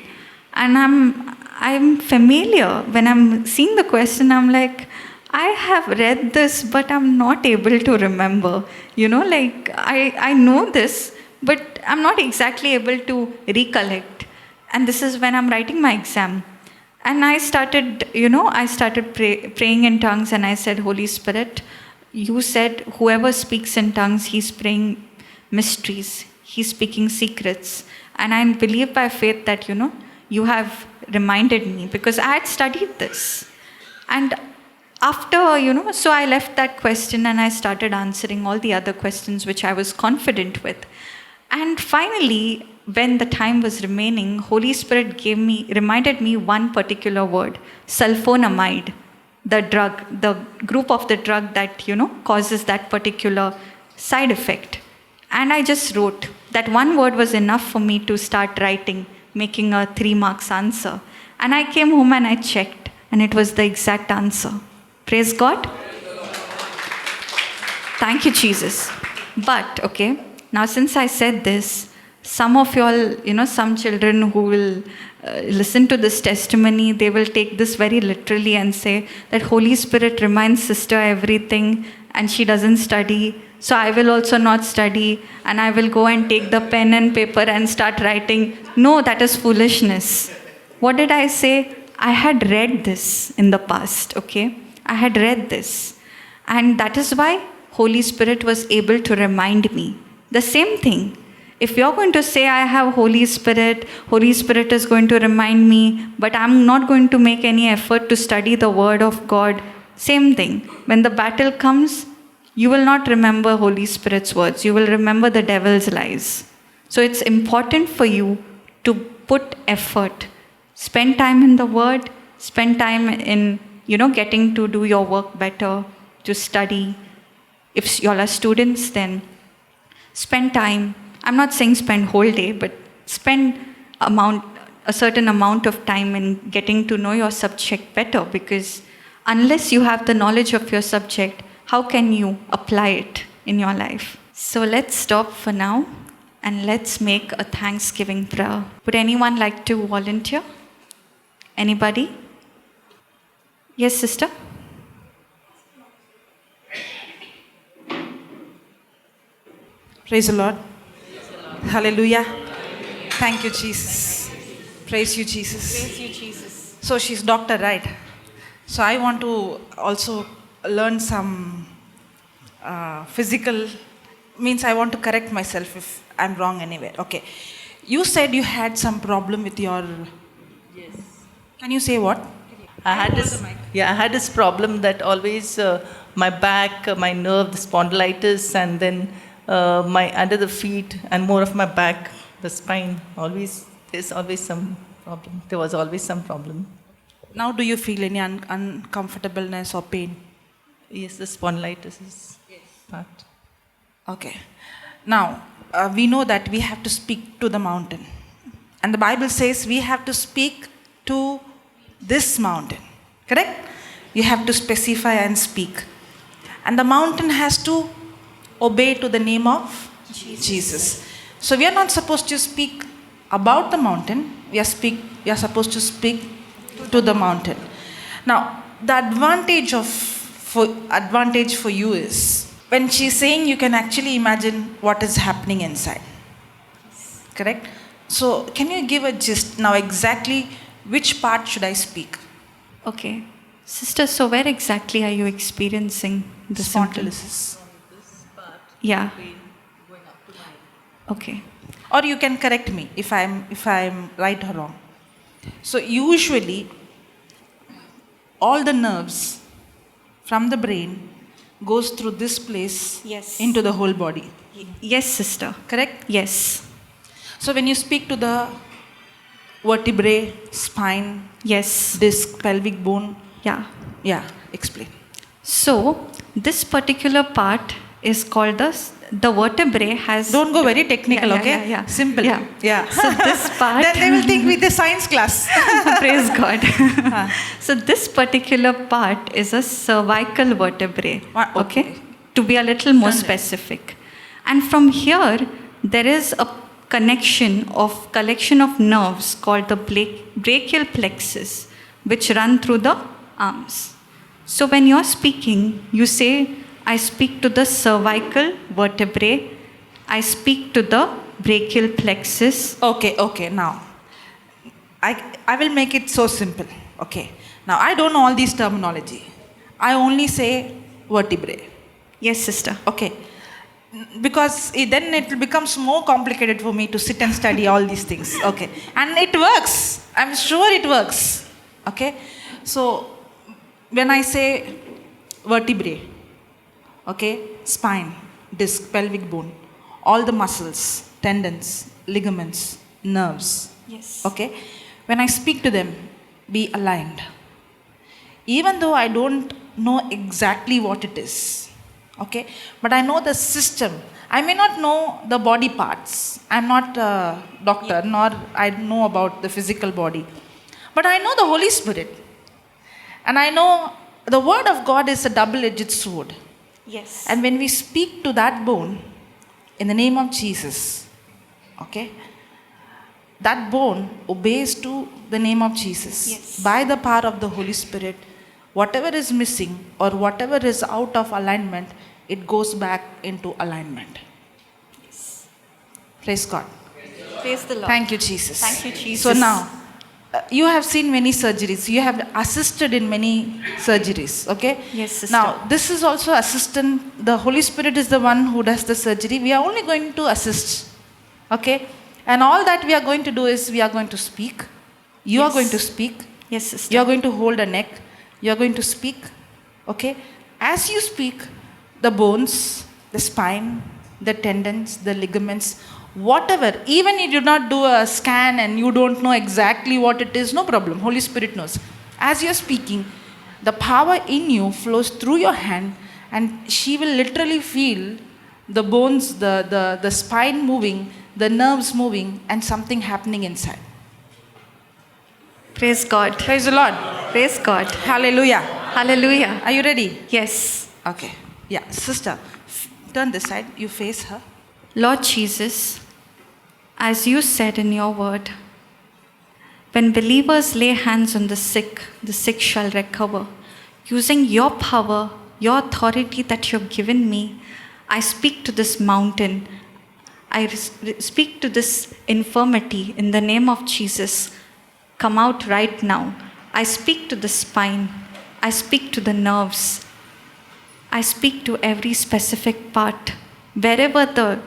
And I'm familiar. When I'm seeing the question, I'm like, I have read this, but I'm not able to remember. I know this, but I'm not exactly able to recollect. And this is when I'm writing my exam. And I started, praying in tongues, and I said, Holy Spirit, you said whoever speaks in tongues, he's praying mysteries. He's speaking secrets. And I believe by faith that, you have reminded me, because I had studied this. And after, so I left that question and I started answering all the other questions which I was confident with. And finally, when the time was remaining, Holy Spirit reminded me one particular word, sulfonamide, the drug, the group of the drug that, causes that particular side effect. And I just wrote. That one word was enough for me to start writing, making a 3 marks answer. And I came home and I checked, and it was the exact answer. Praise God. Thank you, Jesus. But, okay, now since I said this, some of y'all, some children who will listen to this testimony, they will take this very literally and say that Holy Spirit reminds sister everything and she doesn't study. So I will also not study and I will go and take the pen and paper and start writing. No, that is foolishness. What did I say? I had read this in the past, okay? I had read this. And that is why Holy Spirit was able to remind me. The same thing. If you're going to say, I have Holy Spirit is going to remind me, but I'm not going to make any effort to study the Word of God. Same thing. When the battle comes, you will not remember Holy Spirit's words. You will remember the devil's lies. So it's important for you to put effort. Spend time in the Word. Spend time in, getting to do your work better, to study. If you all are students, then spend time. I'm not saying spend whole day, but spend a certain amount of time in getting to know your subject better, because unless you have the knowledge of your subject, how can you apply it in your life? So let's stop for now and let's make a Thanksgiving prayer. Would anyone like to volunteer? Anybody? Yes, sister? Praise the Lord. Hallelujah. Thank you, Jesus. Praise you, Jesus. Praise you, Jesus. So she's doctor, right? So I want to also learn some physical, means I want to correct myself if I'm wrong anywhere. Okay. You said you had some problem with your... Yes. Can you say what? I had this problem that always my back, my nerve, the spondylitis, and then my under the feet and more of my back, the spine, there's always some problem. There was always some problem. Now do you feel any uncomfortableness or pain? Yes, the spondylitis is part. Okay. Now, we know that we have to speak to the mountain. And the Bible says we have to speak to this mountain. Correct? You have to specify and speak. And the mountain has to obey to the name of Jesus. So we are not supposed to speak about the mountain. We are supposed to speak to the mountain. Now, the advantage for you is when she's saying, you can actually imagine what is happening inside. Correct? So can you give a gist now exactly which part should I speak? Okay. Sister, so where exactly are you experiencing the symptoms? Spondylosis. Yeah. Okay. Or you can correct me if I'm right or wrong. So usually all the nerves from the brain goes through this place into the whole body. Yes, sister. Correct? Yes. So when you speak to the vertebrae, spine, disc, pelvic bone. Yeah, explain. So this particular part is called the vertebrae has... Don't go very technical, okay? Yeah. Simple. Yeah. So this part... Then they will think with the science class. Praise God. So this particular part is a cervical vertebrae. Okay? To be a little more specific. And from here, there is a collection of nerves called the brachial plexus, which run through the arms. So when you're speaking, you say, I speak to the cervical vertebrae. I speak to the brachial plexus. Okay. Now, I will make it so simple. Okay. Now, I don't know all these terminology. I only say vertebrae. Yes, sister. Okay. Because then it becomes more complicated for me to sit and study all these things. Okay. And it works. I'm sure it works. Okay. So, when I say vertebrae, okay, spine, disc, pelvic bone, all the muscles, tendons, ligaments, nerves. Yes. Okay? When I speak to them, be aligned. Even though I don't know exactly what it is, okay? But I know the system. I may not know the body parts. I'm not a doctor, nor I know about the physical body. But I know the Holy Spirit. And I know the Word of God is a double-edged sword. Yes. And when we speak to that bone, in the name of Jesus, okay, that bone obeys to the name of Jesus. Yes. By the power of the Holy Spirit, whatever is missing or whatever is out of alignment, it goes back into alignment. Yes. Praise God. Praise the Lord. Thank you, Jesus. Thank you, Jesus. So now, you have seen many surgeries. You have assisted in many surgeries, okay? Yes, sister. Now, this is also assistant. The Holy Spirit is the one who does the surgery. We are only going to assist, okay? And all that we are going to do is we are going to speak. You are Yes. going to speak. Yes, sister. You are going to hold a neck. You are going to speak, okay? As you speak, the bones, the spine, the tendons, the ligaments, whatever, even if you do not do a scan and you don't know exactly what it is, no problem. Holy Spirit knows. As you're speaking, the power in you flows through your hand and she will literally feel the bones, the spine moving, the nerves moving, and something happening inside. Praise God. Praise the Lord. Praise God. Hallelujah. Hallelujah. Are you ready? Yes. Okay. Yeah, sister, turn this side. You face her. Lord Jesus, as you said in your word, when believers lay hands on the sick shall recover. Using your power, your authority that you have given me, I speak to this mountain. I speak to this infirmity in the name of Jesus. Come out right now. I speak to the spine. I speak to the nerves. I speak to every specific part. Wherever the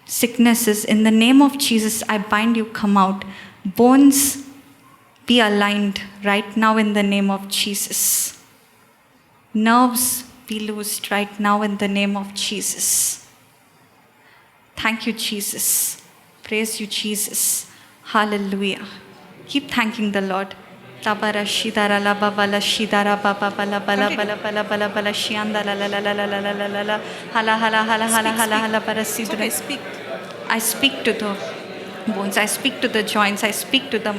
sickness is, in the name of Jesus, I bind you, come out. Bones, be aligned right now in the name of Jesus. Nerves, be loosed right now in the name of Jesus. Thank you, Jesus. Praise you, Jesus. Hallelujah. Keep thanking the Lord. Tabara shidara la baba la shidara baba bala bala bala bala bala bala shianda la la la la la la la la la la hala hala hala hala hala hala bara sidra. Okay, speak. I speak to the bones. I speak to the joints. I speak to the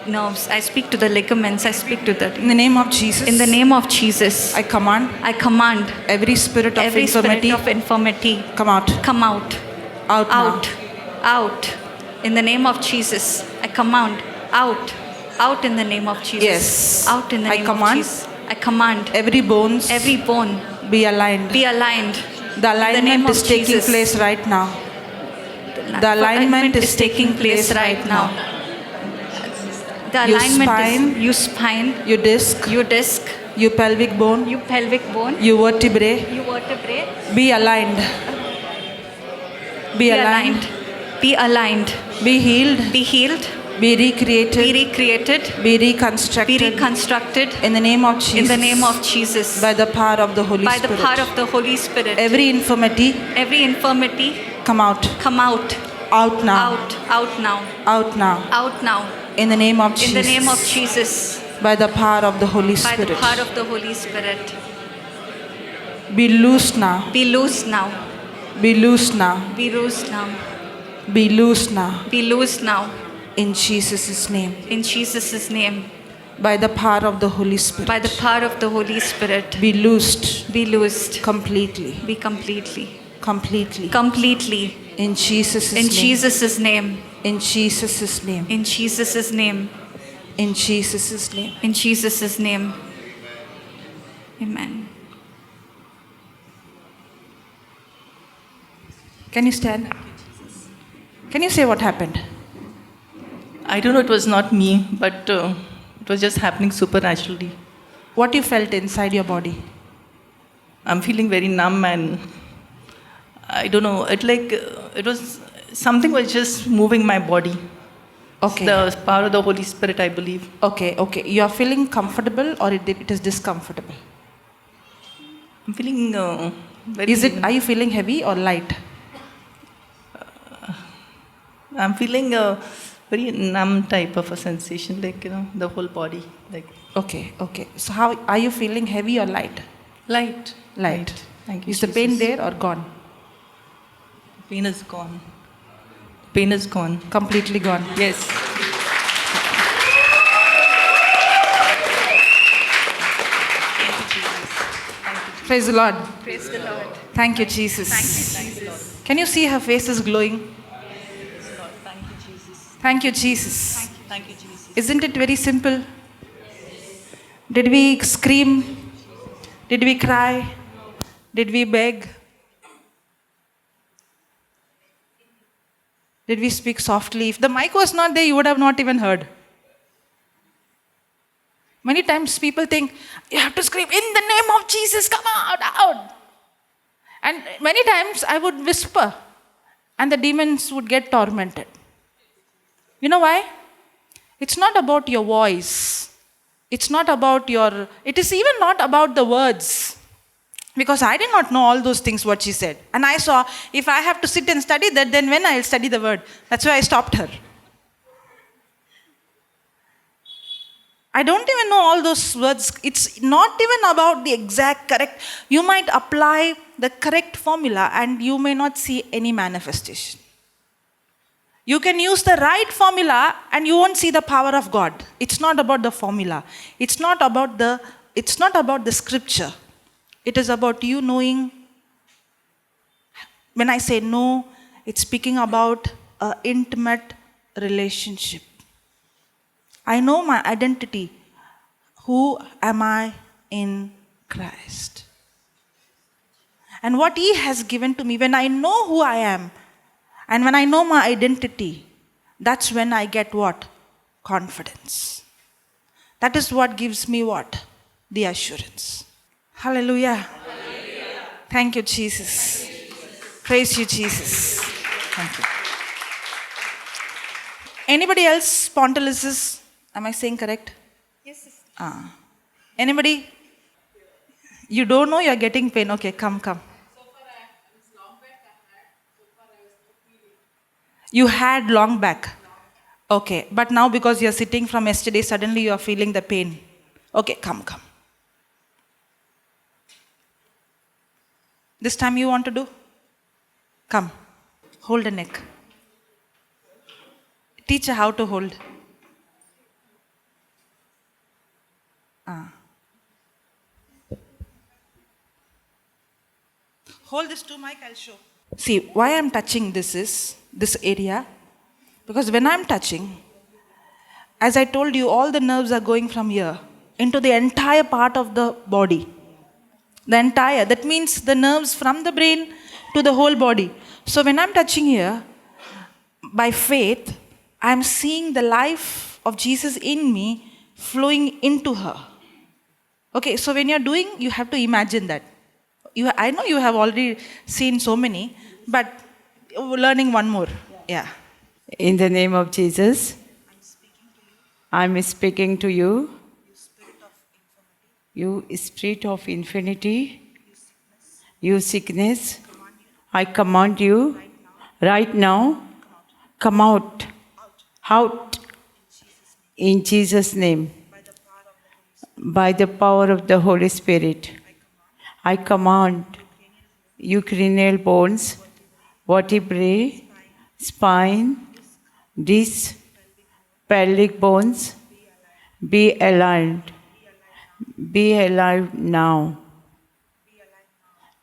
nerves. I speak to the ligaments. I speak to the. In the name of Jesus. In the name of Jesus, I command I command every spirit of every infirmity spirit of infirmity come out. come out, Out now. out, out. In the name of Jesus, I command out, out in the name of Jesus. Yes. Out in the I name command of Jesus. I command Every bones every bone be aligned. be aligned. The in the name alignment of is taking Jesus. place right now. The alignment is taking place right now. The Your alignment spine, is you spine, Your disc, you disc, your pelvic bone, you pelvic bone, your vertebrae you vertebrae. be aligned. Be aligned. Be aligned. Be healed. Be healed. Be recreated. Be recreated. Be Be reconstructed. reconstructed. In the name of Jesus. In the name of Jesus. By the power of the Holy By Spirit. the power of the Holy Spirit. Every infirmity Every infirmity come out. come out. Out now. Out. Out now. Out now. Out now. In the name of In Jesus. the name of Jesus. By the power of the Holy By Spirit. the power of the Holy Spirit. Be loosed now. Be loosed now. Be loosed now. Be loosed now. Be loosed now. Be loosed now. In Jesus' name. In Jesus' name. By the power of the Holy Spirit. By the power of the Holy Spirit. Be loosed Be loosed. completely. Be completely. Completely. Completely. In Jesus' In name. Jesus' name. In Jesus' name. In Jesus' name. In Jesus' name. In Jesus' name. Amen. Can you stand? Can you say what happened? I don't know, it was not me, but it was just happening supernaturally. What you felt inside your body? I'm feeling very numb and I don't know, it was something was just moving my body. Okay. The power of the Holy Spirit, I believe. Okay. You are feeling comfortable or it is discomfortable? I'm feeling very. Are you feeling heavy or light? I'm feeling a very numb type of a sensation, like, the whole body, like Okay, okay. So how are you feeling, heavy or light? light. Light. Thank you. Is the pain Jesus. there or gone? Pain is gone. Pain is gone. Completely gone. Yes. Praise the Lord. Praise the Lord. Thank you, Jesus. Thank you, Jesus. Can you see her face is glowing? Thank you, Jesus. Thank you, Jesus. Thank you, Jesus. Isn't it very simple? Did we scream? Did we cry? Did we beg? Did we speak softly? If the mic was not there, you would have not even heard. Many times people think, you have to scream, in the name of Jesus, come out. And many times I would whisper, and the demons would get tormented. You know why? It's not about your voice. It's not about it is even not about the words. Because I did not know all those things what she said. And I saw, if I have to sit and study that, then when I'll study the word? That's why I stopped her. I don't even know all those words. It's not even about the exact correct. You might apply the correct formula and you may not see any manifestation. You can use the right formula and you won't see the power of God. It's not about the formula. It's not about the scripture. It is about you knowing. When I say know, it's speaking about an intimate relationship. I know my identity. Who am I in Christ? And what He has given to me, when I know who I am, and when I know my identity, that's when I get what? Confidence. That is what gives me what? The assurance. Hallelujah. Hallelujah. Thank you, Jesus. Praise you, Jesus. Thank you. Anybody else spondylosis? Am I saying correct? Yes, sister. Anybody? You don't know you're getting pain. Okay, come. You had long back. Okay, but now because you're sitting from yesterday, suddenly you're feeling the pain. Okay, come. This time you want to do? Come. Hold the neck. Teach her how to hold. Hold this to mic, I'll show. See, why I'm touching this area, because when I'm touching, as I told you, all the nerves are going from here into the entire part of the body. That means the nerves from the brain to the whole body. So when I'm touching here, by faith, I'm seeing the life of Jesus in me flowing into her. Okay, so when you're doing, you have to imagine that. I know you have already seen so many, but learning one more. Yeah. In the name of Jesus, I'm speaking to you. You spirit of infinity, you sickness, I command you right now, come out, in Jesus' name, by the power of the Holy Spirit. I command you cranial bones, vertebrae, spine, disc, pelvic bones, be aligned. Be alive now.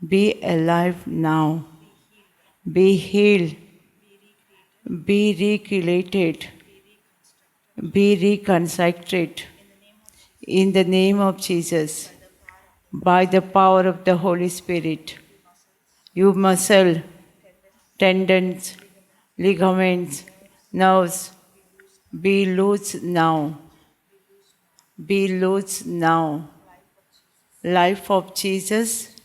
Be alive now. Be healed. Be recreated. Be reconstructed. In the name of Jesus, by the power of the Holy Spirit, you muscle, tendons, ligaments, nerves, be loose now. Be loose now. Life of Jesus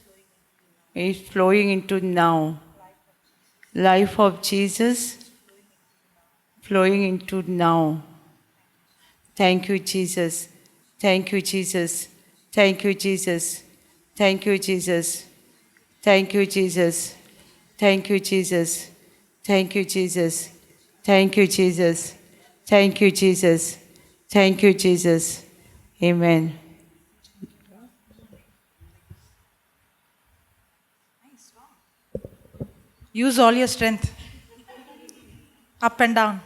is flowing into now. Life of Jesus flowing into now. Thank you, Jesus. Thank you, Jesus. Thank you, Jesus. Thank you, Jesus. Thank you, Jesus. Thank you, Jesus. Thank you, Jesus. Thank you, Jesus. Thank you, Jesus. Thank you, Jesus. Amen. Use all your strength. Up and down.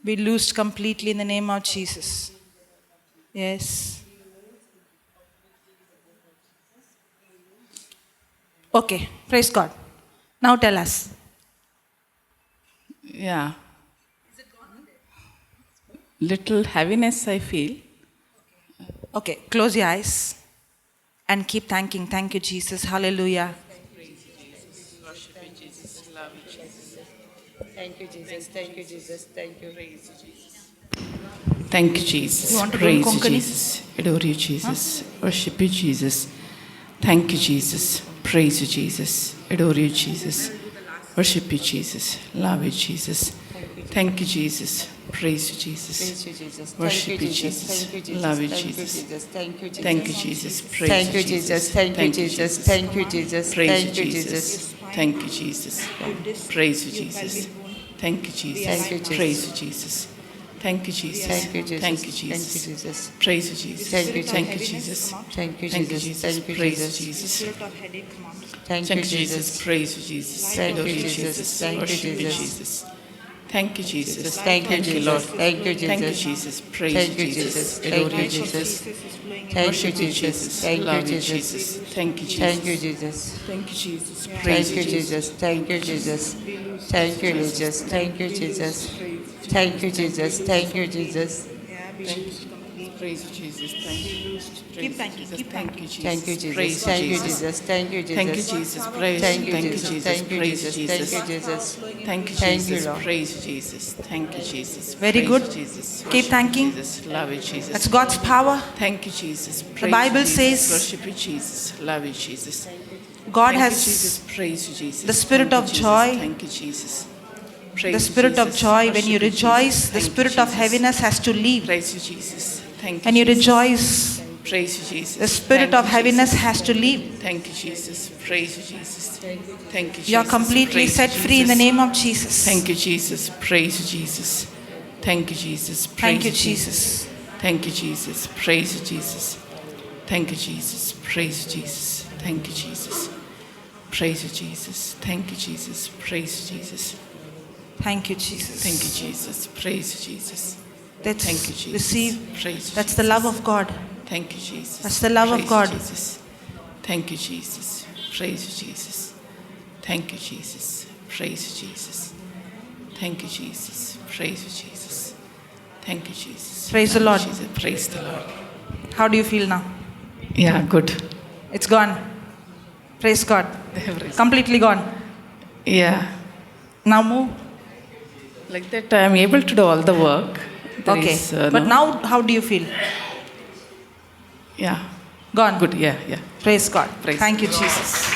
Be loosed completely in the name of Jesus. Yes. Okay, praise God. Now tell us. Yeah. Little heaviness I feel. Okay, close your eyes and keep thanking. Thank you, Jesus. Hallelujah. Thank you, Jesus. Thank you, Jesus. Thank you. Thank you, Jesus. You want to do Praise you, Konkani? Jesus. Adore you, Jesus. Worship you, Jesus. Thank you, Jesus. Praise you, Jesus. Adore you, Jesus. Worship you, Jesus. Love you, Jesus. Thank you, Jesus. Praise you, Jesus. Praise you, Jesus. Worship Thank you, you, Jesus. Jesus. Thank you, Jesus. Love you, Thank you, Jesus. Jesus. Thank you, Jesus. Thank you, Jesus. Praise Thank you, you, Jesus. Thank you, Jesus. Thank you, Jesus. Praise you, Thank you, Jesus. Jesus. Thank you, Jesus. Praise you, Jesus. Thank you, Jesus. Thank you, Jesus. Praise you, Jesus. Thank you, Jesus. Thank you, Jesus. Thank you, Thank you, Jesus. Jesus. Praise you, Jesus. Thank you, Thank you, Jesus. Jesus. Thank you, Thank you, Jesus. Jesus. Thank you, Praise you, Jesus. Jesus. Thank Thank you, you, Jesus. Jesus. Praise you, Jesus. Thank Adore you, you, Jesus. Jesus. Thank you, Worship you, Jesus. Jesus. Thank you, Jesus. Thank you, Thank you, Lord. Jesus. Thank you, Thank you, Jesus. Jesus. Praise Thank you, you, Jesus. Jesus. Adore Thank you, you, Jesus. Jesus. Thank you, Worship you, Jesus. Jesus. Thank you, Love you, Jesus. Jesus. Thank you, Thank you, Jesus. Jesus. Thank you, Jesus. Thank Praise you, Jesus. Thank you, Jesus. Thank you, Jesus. Thank you, Jesus. Thank you, Jesus. Thank you, Jesus. Praise you, Jesus. Thank you. Keep thanking. Thank you, Jesus. Thank you, Jesus. Praise Thank you, Jesus. Jesus. Thank you, Thank you, Jesus. Jesus. Praise Thank you, Thank you, Jesus. Jesus. Thank you, Praise Jesus. Jesus. Thank you, Jesus. Thank you, Thank you, Jesus. Lord. Praise Jesus. Thank you, Jesus. Very Praise good. you, Jesus. Keep Worship you, thanking. Jesus. Love you, Jesus. That's God's power. Thank you, Jesus. The Praise Bible you, Jesus. says Worship you, Jesus. Love you, Jesus. God Thank you, Jesus. has Praise you, Jesus. the spirit Thank you, of Jesus. joy. Thank you, Jesus. The Praise you, spirit of Jesus. joy. When Worship you you, Jesus. rejoice, the Thank you, spirit of Jesus. heaviness has to leave. Praise you, Jesus. Thank you, When you Jesus. rejoice, Praise you, Jesus. the spirit Thank of you, heaviness Jesus. has to leave. Thank you, Jesus. Praise you, Jesus. Thank you, Jesus. You are completely Praise you, set free in the Jesus. name of Jesus. Thank you, Jesus. Praise you, Jesus. Thank you, Jesus. Thank Praise you, you, Jesus. Jesus. Thank you, Jesus. Praise you, Jesus. Thank you, Jesus. Praise you, Jesus. Thank you, Jesus. Praise you, Jesus. Thank you, Jesus. Praise you, Jesus. Thank you, Jesus. Thank you, Jesus. Praise you, Jesus. Let's Thank you, Jesus. receive. Praise you, That's the Jesus. love of God. Thank you, Jesus. That's the love of Praise God. You, Jesus. Thank you, Jesus. Praise you, Jesus. Thank you, Jesus. Praise you, Jesus. Thank you, Jesus. Praise you, Jesus. Thank you, Jesus. Praise the Love Lord. you, Jesus. Praise the Lord. How do you feel now? Yeah, good. It's gone. Praise God. Praise. Completely gone. Yeah. Now move. Like that, I am able to do all the work. There Okay. is, But no- now, how do you feel? Yeah. Gone. Good. Yeah, yeah. Praise God. Praise Thank you, Jesus.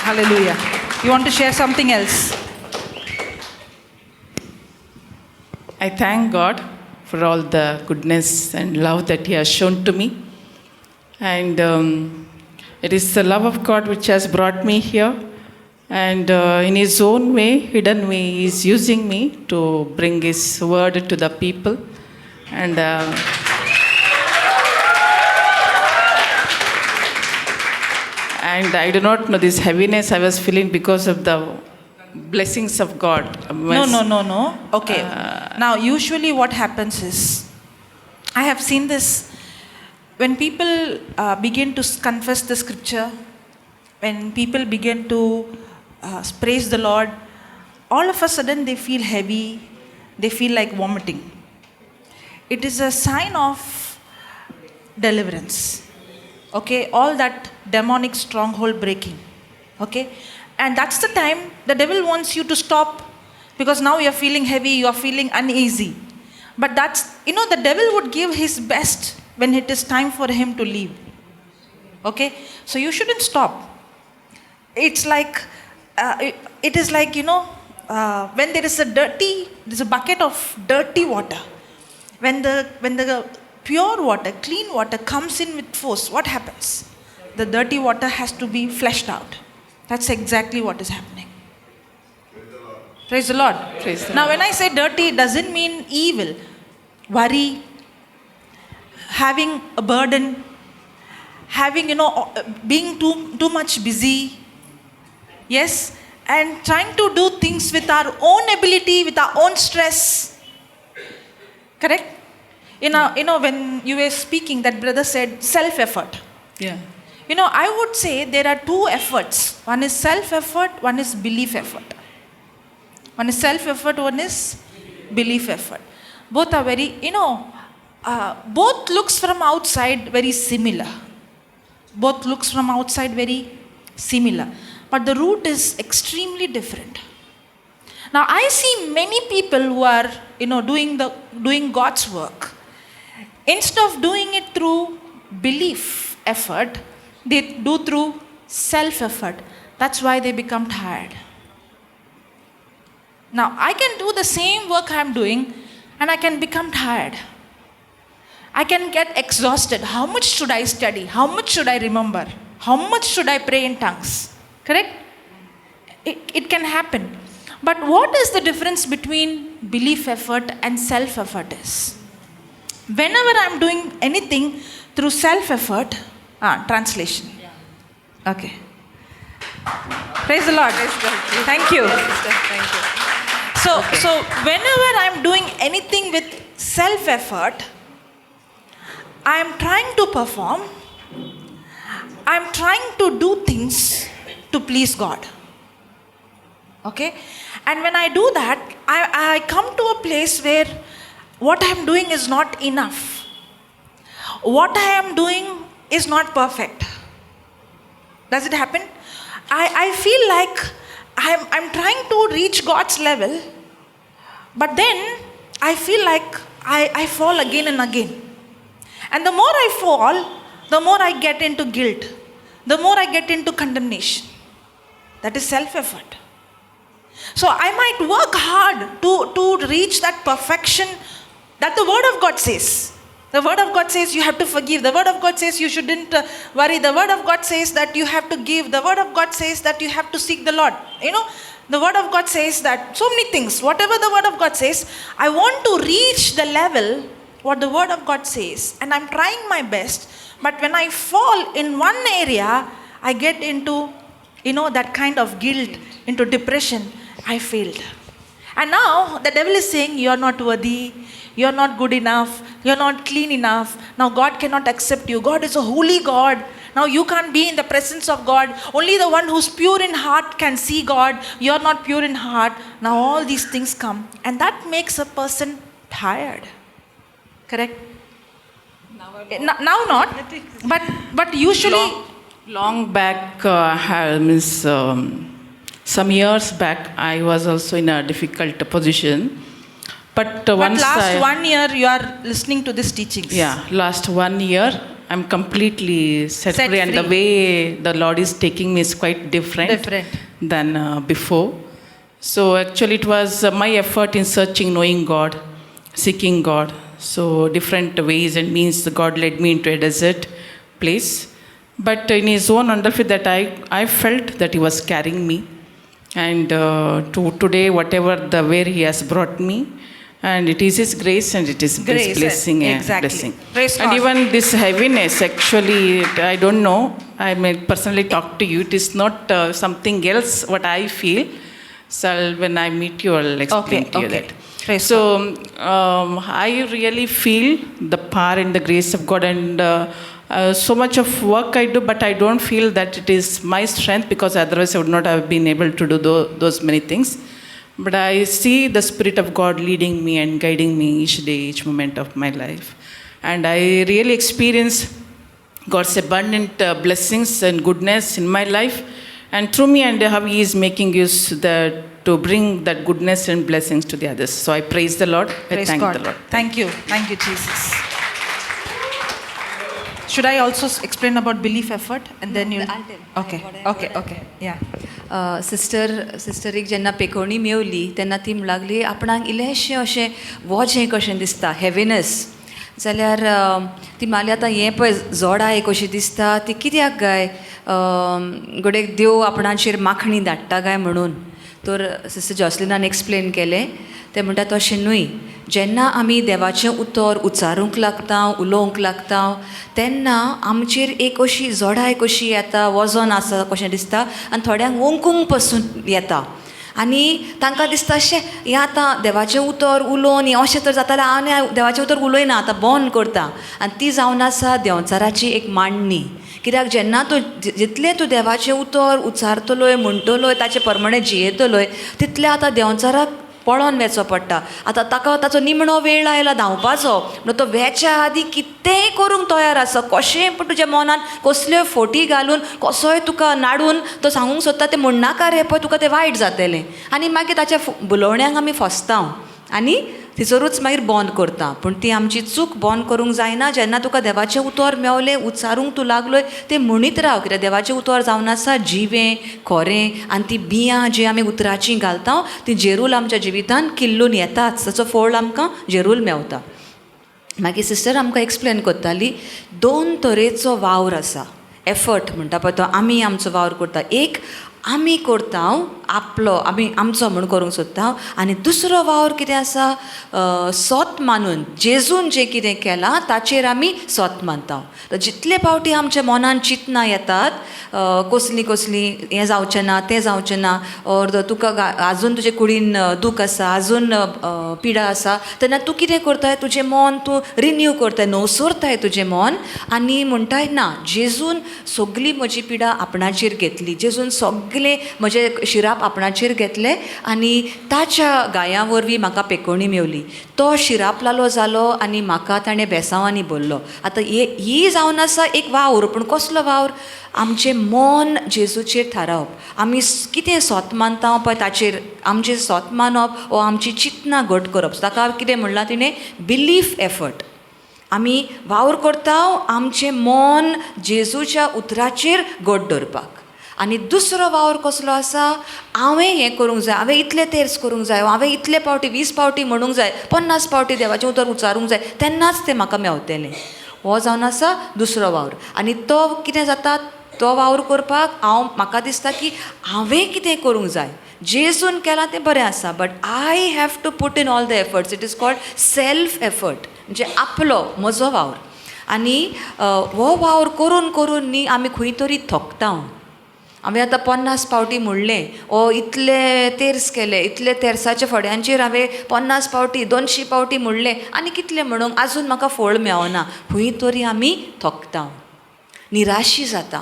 Hallelujah. You want to share something else? I thank God for all the goodness and love that He has shown to me. And it is the love of God which has brought me here. And in His own way, hidden way, He is using me to bring His word to the people. And I do not know this heaviness I was feeling because of the blessings of God. No. Okay. Now, usually what happens is, I have seen this when people begin to confess the scripture, when people begin to praise the Lord, all of a sudden they feel heavy, they feel like vomiting. It is a sign of deliverance. Okay, all that demonic stronghold breaking. Okay, and that's the time the devil wants you to stop, because now you're feeling heavy, you're feeling uneasy. But that's, the devil would give his best when it is time for him to leave. Okay, so you shouldn't stop. It's like, it is like, when there's a bucket of dirty water. When the pure water, clean water comes in with force, what happens? The dirty water has to be flushed out. That's exactly what is happening. Praise the Lord. Praise the Now, Lord. when I say dirty, it doesn't mean evil. Worry, having a burden, having, being too much busy. Yes, and trying to do things with our own ability, with our own stress. Correct? When you were speaking, that brother said self-effort. Yeah. I would say there are two efforts. One is self-effort, one is belief effort. One is self-effort, one is belief effort. Both are very, both looks from outside very similar. Both looks from outside very similar. But the root is extremely different. Now I see many people who are, doing God's work. Instead of doing it through belief effort, they do through self-effort. That's why they become tired. Now, I can do the same work I'm doing and I can become tired. I can get exhausted. How much should I study? How much should I remember? How much should I pray in tongues? Correct? It can happen. But what is the difference between belief effort and self-effort is? Whenever I'm doing anything through self-effort, translation. Okay. Praise the Lord. Thank you. Thank you. So whenever I'm doing anything with self-effort, I'm trying to perform, I'm trying to do things to please God. Okay? And when I do that, I come to a place where what I'm doing is not enough. What I am doing is not perfect. Does it happen? I feel like I'm trying to reach God's level, but then I feel like I fall again and again. And the more I fall, the more I get into guilt, the more I get into condemnation. That is self-effort. So I might work hard to reach that perfection that the Word of God says. The Word of God says you have to forgive. The Word of God says you shouldn't worry. The Word of God says that you have to give. The Word of God says that you have to seek the Lord. The Word of God says that so many things. Whatever the Word of God says, I want to reach the level what the Word of God says. And I'm trying my best. But when I fall in one area, I get into, that kind of guilt, into depression. I failed. And now the devil is saying, you're not worthy. You're not good enough. You're not clean enough. Now God cannot accept you. God is a holy God. Now you can't be in the presence of God. Only the one who's pure in heart can see God. You're not pure in heart. Now all these things come. And that makes a person tired. Correct? Now not. But usually... Long back, some years back, I was also in a difficult position. But once last 1 year, you are listening to these teachings. Yeah, last 1 year, I'm completely set free. And the way the Lord is taking me is quite different. Than before. So actually it was my effort in searching, knowing God, seeking God. So different ways and means God led me into a desert place. But in His own wonderful that I felt that He was carrying me. And to today, where He has brought me. And it is His grace and it is His blessing. Exactly. Blessing. Praise And God. even this heaviness, actually, I don't know. I may personally talk to you. It is not something else what I feel. So when I meet you, I'll explain to you that. Praise So I really feel the power and the grace of God, and so much of work I do, but I don't feel that it is my strength, because otherwise I would not have been able to do those many things. But I see the Spirit of God leading me and guiding me each day, each moment of my life. And I really experience God's abundant blessings and goodness in my life. And through me, and how He is making use to bring that goodness and blessings to the others. So I praise the Lord. I thank God. the Lord. Thank you. Thank you, Jesus. Should I also explain about belief effort? And then you... I'll tell. Okay. Yeah. सिस्टरीक जेन्ना पेकोवणी मेवली तेन्ना ती लागली आपणाक इल्लेशें अशें वोजें कशें दिसता heaviness जाल्यार ती मागली आतां हें पळय जोड आहा कशी दिसता ती कित्याक काय घडये देव आपणाचेर माखणी धाडटा काय म्हणून तर सिस्टर जॉसलिनान एक्सप्लेन केलें ते म्हणटा तशें न्हय. जेन्ना आमी देवाचें उतर उच्चारूंक लागता, उलोवंक लागता, तेन्ना आमचेर एक अशी जोडाय कशी येता, वजन आसा कशें दिसता आनी थोड्यांक ओंकूंक पासून येता. आनी तांकां दिसता अशें हें आतां देवाचें उतर उलोवन हें अशें तर जातालें, हांव देवाचें उतर उलयना, आतां बंद करता. आनी ती जावन आसा देंवचाराची एक मांडणी. कित्याक जेन्ना तूं जितलें तूं देवाचें उतर उच्चारतलोय, म्हणटलोय, ताचे प्रमाणें जियेतलोय, तितलें आतां देंवचाराक पळोवन वेचो पडटा. आतां ताका ताचो निमणो वेळ आयला धांवपाचो, म्हणून तो वेच्या आदीं कितेंय करूंक तयार आसा. कशेंय पूण तुज्या मनान कसल्योय फोटी घालून, कसोय तुका नाडून तो सांगूंक सोदता तें म्हणनाका रे पळय, तुका तें वायट जातलें. आनी मागीर ताच्या बुलोवण्यांक आमी फसता आनी थंयसरूच मागीर बंद करता. पूण ती आमची चूक बंद करूंक जायना. जेन्ना तुका देवाचें उतर मेवलें, उच्चारूंक तूं लागलोय, तें म्हणीत राव. कित्याक देवाचें उतर जावन आसा जिवें, खरें, आनी ती बियां जी आमी उतराचीं घालता ती जेरूल आमच्या जिवितान किल्लून येताच. ताचो फळ आमकां जेरूल मेवता. मागीर सिस्टर आमकां एक्सप्लेन करताली 2 तरेचो वावर आसा. एफर्ट म्हणटा पळय तो आमी आमचो वावर करता. एक आमी करता आपलो, आमी आमचो म्हूण करूंक सोदता. आनी दुसरो वावर कितें आसा, स्वत मानून जेजून जें कितें केलां ताचेर आमी स्वत मानता. जितले फावटी आमच्या मनान चिंतनां येतात, कसलीं हें जावचें ना, तें जावचें ना, ऑर तुका आजून तुजे कुडीन दूख आसा, आजून पिडा आसा, तेन्ना तूं कितें करताय, तुजें मन तूं रिन्यू करताय, नवसोरताय तुजें मन. आनी म्हणटाय ना, जेजून सगळी म्हजी पिडा आपणाचेर घेतली, जेजून सगळे म्हजे शिराप आपणाचेर घेतले आनी ताच्या गाया वरवीं म्हाका पेकोवणी मेवली. तो शिराप लालो जालो आनी म्हाका ताणें बेसांवांनी भरलो. आतां ही जावन आसा एक वावर. पूण कसलो वावर? आमचें मन जेजूचेर थारावप. आमी कितें स्वत मानता पळय ताचेर आमचें स्वत मानप वो आमची चिंतनां घट करप. ताका कितें म्हणलां तिणें, बिलीफ एफर्ट. आमी वावर करता आमचें मन जेजूच्या उतराचेर घट धरपाक. आनी दुसरो वावर कसलो आसा, हांवें हें करूंक जाय, हांवें इतलें तेर्स करूंक जाय, हांवें इतले फावटी 20 फावटी म्हणूंक जाय, 50 फावटी देवाचें उतर उच्चारूंक जाय, तेन्नाच तें म्हाका मेवतलें. हो जावन आसा दुसरो वावर. आनी तो कितें जाता, तो वावर करपाक म्हाका दिसता की हांवें कितें करूंक जाय. जेजून केलां तें बरें आसा, but I have to put in all the efforts. It is called self effort, म्हणजे आपलो म्हजो वावर. आनी हो वावर करून करून न्ही आमी खंय तरी थकता. हांवें आतां 50 फावटी म्हणलें, इतले तेर्स केले, इतले तेर्साच्या फड्यांचेर हांवें 50 फावटी 200 फावटी म्हणलें, आनी कितलें म्हणूंक आजून म्हाका फळ मेवना. खंय तरी आमी थकता, निराशी जाता.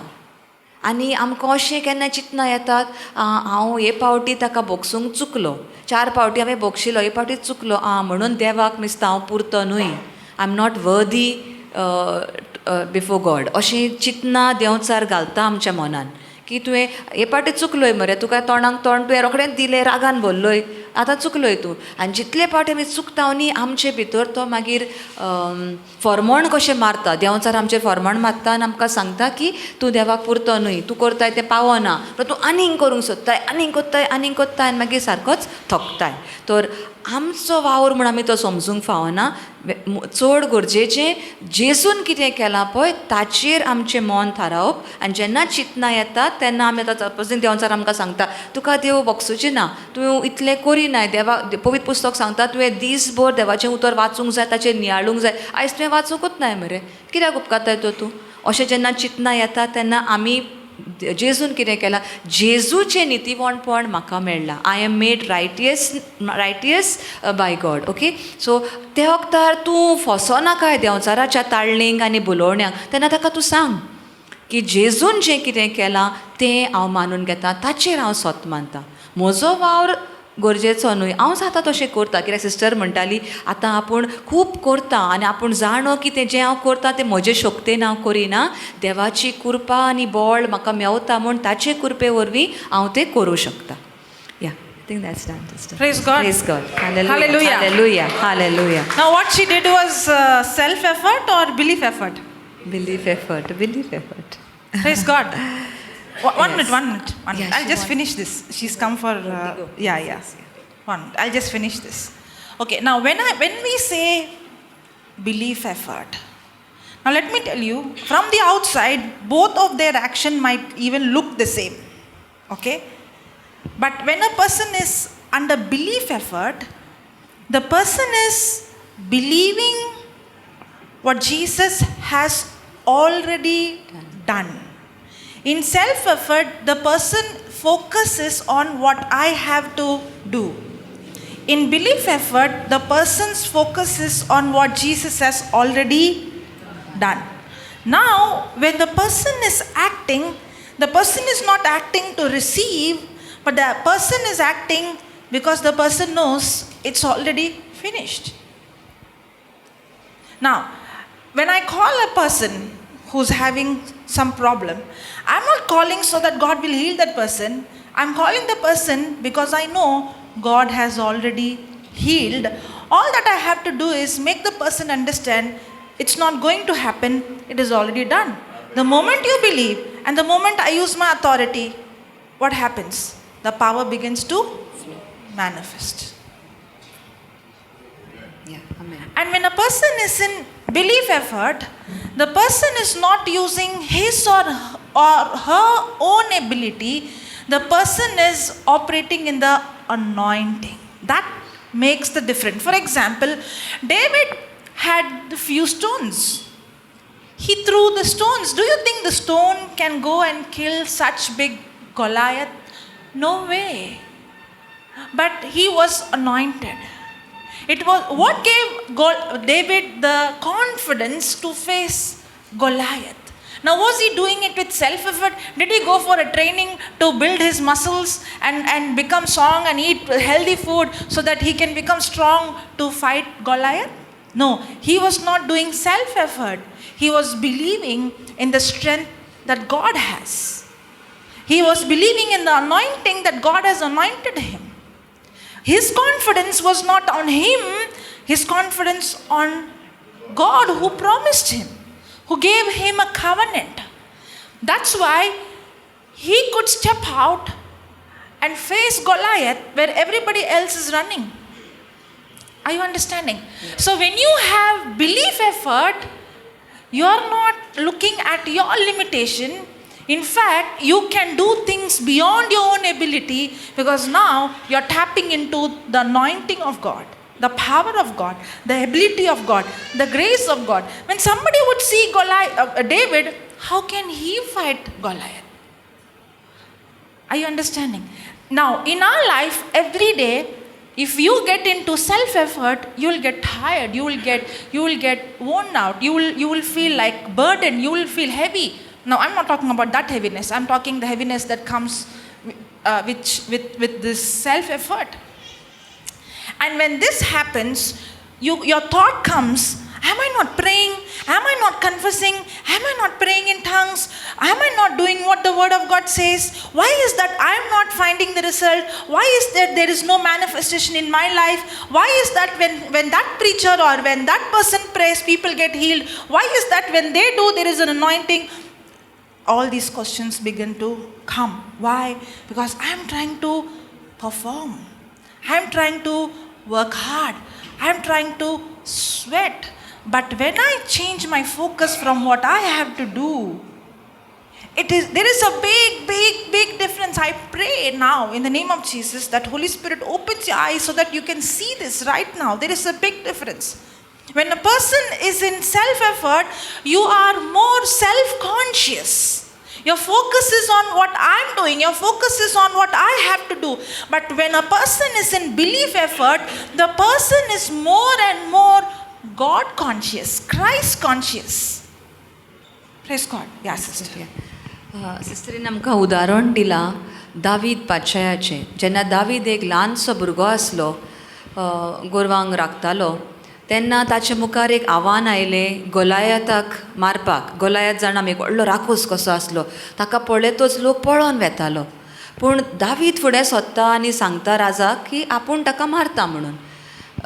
आनी आमकां अशें केन्ना चिंतना येतात, हांव हे फावटी ताका बोगसूंक चुकलो, 4 फावटी हांवें बोगशिलो, हे फावटी चुकलो, म्हणून देवाक दिसता हांव पुरतो न्हय, I am not worthy before God. अशें चिंतना देंवचार घालता आमच्या मनान की तुवें हे फावटी चुकलोय मरे, तुका तोंडाक तोंड तुवें रोखडेंच दिलें, रागान बोल्लोय, आतां चुकलोय तूं. आनी जितले फावटी आमी चुकता न्ही आमचे भितर तो मागीर फर्मण कशें मारता, देंवचार आमचेर फर्मण मारता आनी आमकां सांगता की तूं देवाक पुरतो न्हय, तूं करताय तें पावना, तूं आनीक करूंक सोदताय, आनीक कोत्ताय आनी मागीर सारकोच थकताय. तर आमचो वावर म्हूण आमी तो समजूंक फावना. चड गरजेचें जेजून कितें केलां पळय ताचेर आमचें मन थारावप. आनी जेन्ना चिंतना येतात तेन्ना आमी आतां सपोजींग देंवचार आमकां सांगता तुका देव बोगसूचें ना, तूं इतलें करिनाय, देवा पवित्र पुस्तक सांगता तुवें दीसभर देवाचें उतर वाचूंक जाय, ताचेर नियाळूंक जाय, आयज तुवें वाचूंकूच नाय मरे, कित्याक उपकारताय तो तूं. अशें जेन्ना चिंतना येता तेन्ना आमी जेजून कितें केलां, जेजूचें नितीवणपण म्हाका मेळ्ळां. I am made righteous by God. Okay, so ते वखदार तूं फसोनाकाय देंवचाराच्या ताळणेक आनी बुलोवण्यांक. तेन्ना ताका तूं सांग की जेजून जें कितें केलां तें हांव मानून घेतां, ताचेर हांव स्वत मानतां. म्हजो वावर गरजेचो न्हय, हांव जाता तशें करता. कित्याक सिस्टर म्हणटाली आतां आपूण खूब करता आनी आपूण जाणो की तें जें हांव करता तें म्हजे शक्तीन हांव करिना, देवाची कृपा आनी बळ म्हाका मेवता म्हूण ताचे कृपे वरवीं हांव तें करूं शकता. या, I think that's done sister. Praise God. Praise God. Hallelujah. Hallelujah. Hallelujah. Now what she did was self effort or belief effort? Belief effort. Praise God. One minute. Yeah, I'll just finish this. She's come for yeah. I'll just finish this. Okay, now when we say belief effort, now let me tell you, from the outside both of their action might even look the same. Okay, But when a person is under belief effort, the person is believing what Jesus has already done. In self-effort, the person focuses on what I have to do. In belief effort, the person's focus is on what Jesus has already done. Now, when the person is acting, the person is not acting to receive, but the person is acting because the person knows it's already finished. Now, when I call a person who's having some problem, I'm not calling so that God will heal that person. I'm calling the person because I know God has already healed. All that I have to do is make the person understand it's not going to happen, it is already done. The moment you believe and the moment I use my authority, what happens? The power begins to manifest. Yeah, amen. And when a person is in belief effort, the person is not using his or her own ability. The person is operating in the anointing. That makes the difference. For example, David had the few stones. He threw the stones. Do you think the stone can go and kill such big Goliath? No way. But he was anointed. It was what gave David the confidence to face Goliath. Now, was he doing it with self-effort? Did he go for a training to build his muscles and become strong and eat healthy food so that he can become strong to fight Goliath? No, he was not doing self-effort. He was believing in the strength that God has. He was believing in the anointing that God has anointed him. His confidence was not on him, his confidence on God who promised him, who gave him a covenant. That's why he could step out and face Goliath where everybody else is running. Are you understanding? Yeah. So when you have belief effort, you are not looking at your limitation. In fact, you can do things beyond your own ability because now you're tapping into the anointing of God, the power of God, the ability of God, the grace of God. When somebody would see David, how can he fight Goliath? Are you understanding? Now, in our life, every day, if you get into self-effort, you will get tired, you will get worn out, you will feel like burden, you will feel heavy. Now, I'm not talking about that heaviness. I'm talking the heaviness that comes with this self-effort. And when this happens, your thought comes, am I not praying? Am I not confessing? Am I not praying in tongues? Am I not doing what the word of God says? Why is that I'm not finding the result? Why is that there is no manifestation in my life? Why is that when that preacher or when that person prays, people get healed? Why is that when they do, there is an anointing? All these questions begin to come. Why? Because I'm trying to perform. I'm trying to work hard. I'm trying to sweat. But when I change my focus from what I have to do, there is a big difference. I pray now in the name of Jesus that Holy Spirit opens your eyes so that you can see this right now. There is a big difference. When a person is in self-effort, you are more self-conscious. Your focus is on what I'm doing. Your focus is on what I have to do. But when a person is in belief effort, the person is more and more God-conscious, Christ-conscious. Praise God. Yeah, sister. सिस्टरीन आमकां उदाहरण दिलां दावीद पातशायाचें. जेन्ना दावीद एक ल्हानसो भुरगो आसलो, गोरवांक राखतालो, तेन्ना ताचे मुखार एक आव्हान आयलें गोलायताक मारपाक. गोलायत जाणा एक व्हडलो राखोस कसो आसलो, ताका पळयतच लोक पळोवन वेतालो. पूण दावीद फुडें सोदता आनी सांगता राजाक की आपूण ताका मारता म्हणून.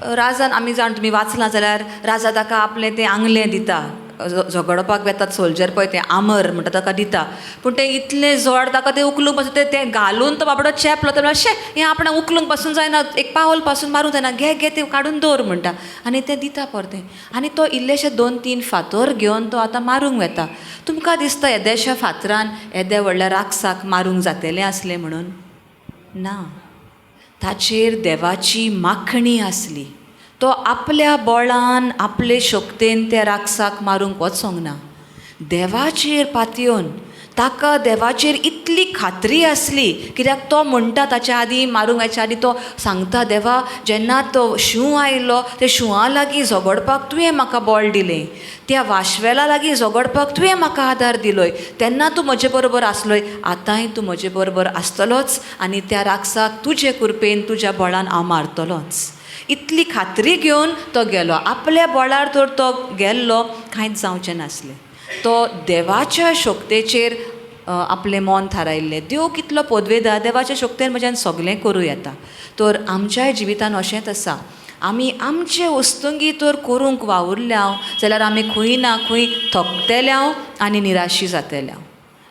राजान आमी जाण तुमी वाचलां जाल्यार राजा ताका आपलें तें आंगलें दिता. झगडपाक वेतात सोल्जर पळय तें आमर म्हणटा ताका दिता. पूण तें इतलें जड ताका तें उखलूंक पासून तें घालून तो बाबडो चेपलो. तो म्हणटा शे हें आपणाक उखलूंक पासून जायना, एक पावल पासून मारूंक जायना, घे तें काडून दवर म्हणटा. आनी तें दिता परतें. आनी तो इल्लेशे 2-3 फातर घेवन तो आतां मारूंक वेता. तुमकां दिसता येदेशा फातरान येदे व्हडल्या राक्षसाक मारूंक जातलें आसलें म्हणून? ना. ताचेर देवाची माखणी आसली. तो आपल्या बळान आपले शक्तीन त्या राक्षसाक मारूंक वचोंक ना. देवाचेर पातयेवन ताका देवाचेर इतली खात्री आसली, कित्याक तो म्हणटा ताच्या आदीं मारूंक येच्या आदीं तो सांगता, देवा जेन्ना तो शिंव आयलो ते शिंवा लागीं झगडपाक तुवें म्हाका बळ दिलें, त्या वाशवेला लागीं झगडपाक तुवें म्हाका आदार दिलोय, तेन्ना तूं म्हजे बरोबर आसलोय, आतांय तूं म्हजे बरोबर आसतलोच आनी त्या राक्षसाक तुजे कृपेन तुज्या बळान हांव मारतलोच. इतली खात्री घेवन तो गेलो. आपल्या बळार तर तो गेल्लो, कांयच जावचें नासलें. तो देवाच्या शक्तीचेर आपलें मन थारायल्लें. देव कितलो पदवेदार, देवाच्या शक्तीन म्हज्यान सगळें करूं येता. तर आमच्याय जिवितान अशेंच आसा. आमी आमचे वस्तुंगी तर करूंक वावुरल्या जाल्यार आमी खंय ना खंय थकतेल्या आनी निराशी जातल्या.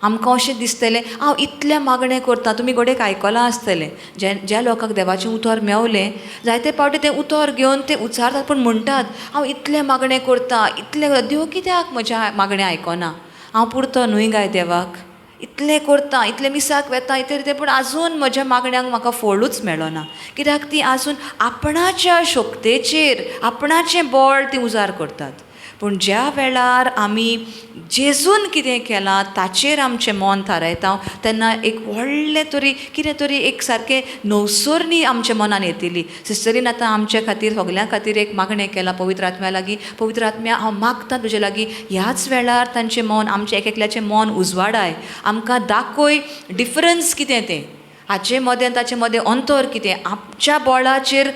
आमकां अशें दिसतलें हांव इतलें मागणें करतां. तुमी गोडेक आयकलां आसतलें, ज्या लोकांक देवाचें उतर मेवलें, जायते फावटी तें उतर घेवन ते उचारतात, पूण म्हणटात हांव इतलें मागणें करतां, इतलें, देव कित्याक म्हज्या मागणें आयकना, हांव पुरतो न्हय गाय देवाक, इतलें करतां, इतलें मिसाक वेता, इतलें, पूण आजून म्हज्या मागण्यांक म्हाका फळूच मेळना. कित्याक ती आजून आपणाच्या शक्तीचेर आपणाचें बळ ती उजार करतात. पूण ज्या वेळार आमी जेजून कितें केलां ताचेर आमचें मन थारायता, तेन्ना एक व्हडलें तरी कितें तरी एक सारकें नवसरणी आमच्या मनान येतली. सिस्टरीन आतां आमच्या खातीर सगल्यां खातीर एक मागणें केलां पवित्र आत्म्या लागीं. पवित्र आत्म्या हांव मागतां तुजे लागीं, ह्याच वेळार तांचें मन, आमचें एक एकल्याचें मन उजवाडाय, आमकां दाखय डिफरन्स कितें तें, हाचे मदें ताचे मदें अंतर कितें, आमच्या बळाचेर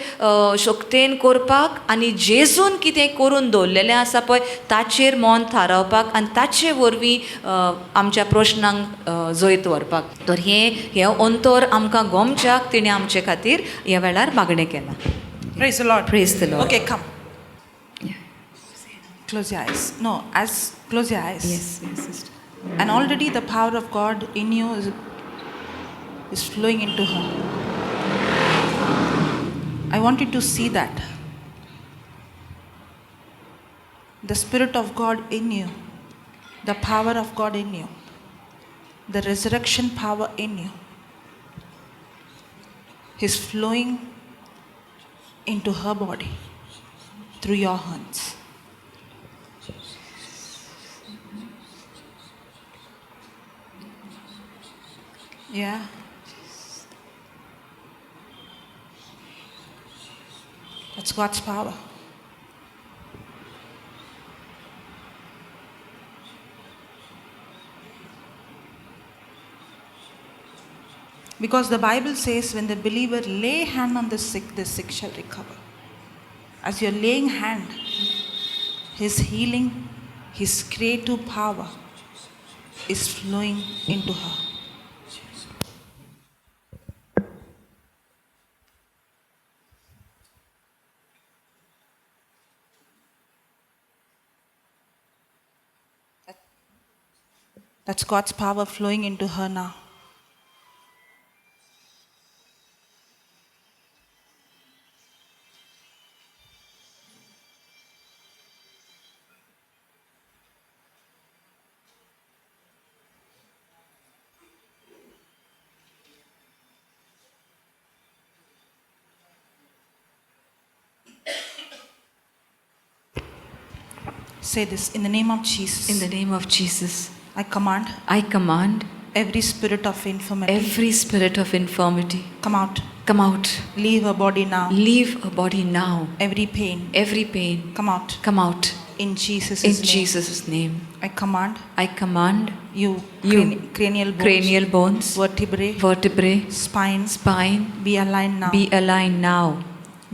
शक्तीन करपाक आनी जेजून कितें करून दवरलेलें आसा पळय ताचेर मन थारावपाक आनी ताचे वरवीं आमच्या प्रश्नांक जैत व्हरपाक. तर हें अंतर आमकां गोमच्याक तिणें आमचे खातीर ह्या वेळार मागणें केलां. Praise the Lord. Praise the Lord. Okay, come. Close your eyes. No, close your eyes. Yes, sister. And already the power of God in you is flowing into her. I want you to see that. The Spirit of God in you, the power of God in you, the resurrection power in you is flowing into her body through your hands. Yeah. That's God's power. Because the Bible says when the believer lay hand on the sick shall recover. As you're laying hand, His healing, His creative power is flowing into her. That's God's power flowing into her now. Say this, in the name of Jesus. In the name of Jesus, I command every spirit of infirmity, every spirit of infirmity, come out. come out. Leave her body now. Leave her body now. Every pain, Every pain, come out. come out. In Jesus' In name. Jesus' name, I command I command you, You, cranial bones, cranial bones, vertebrae, spine, spine, be aligned now. be aligned now.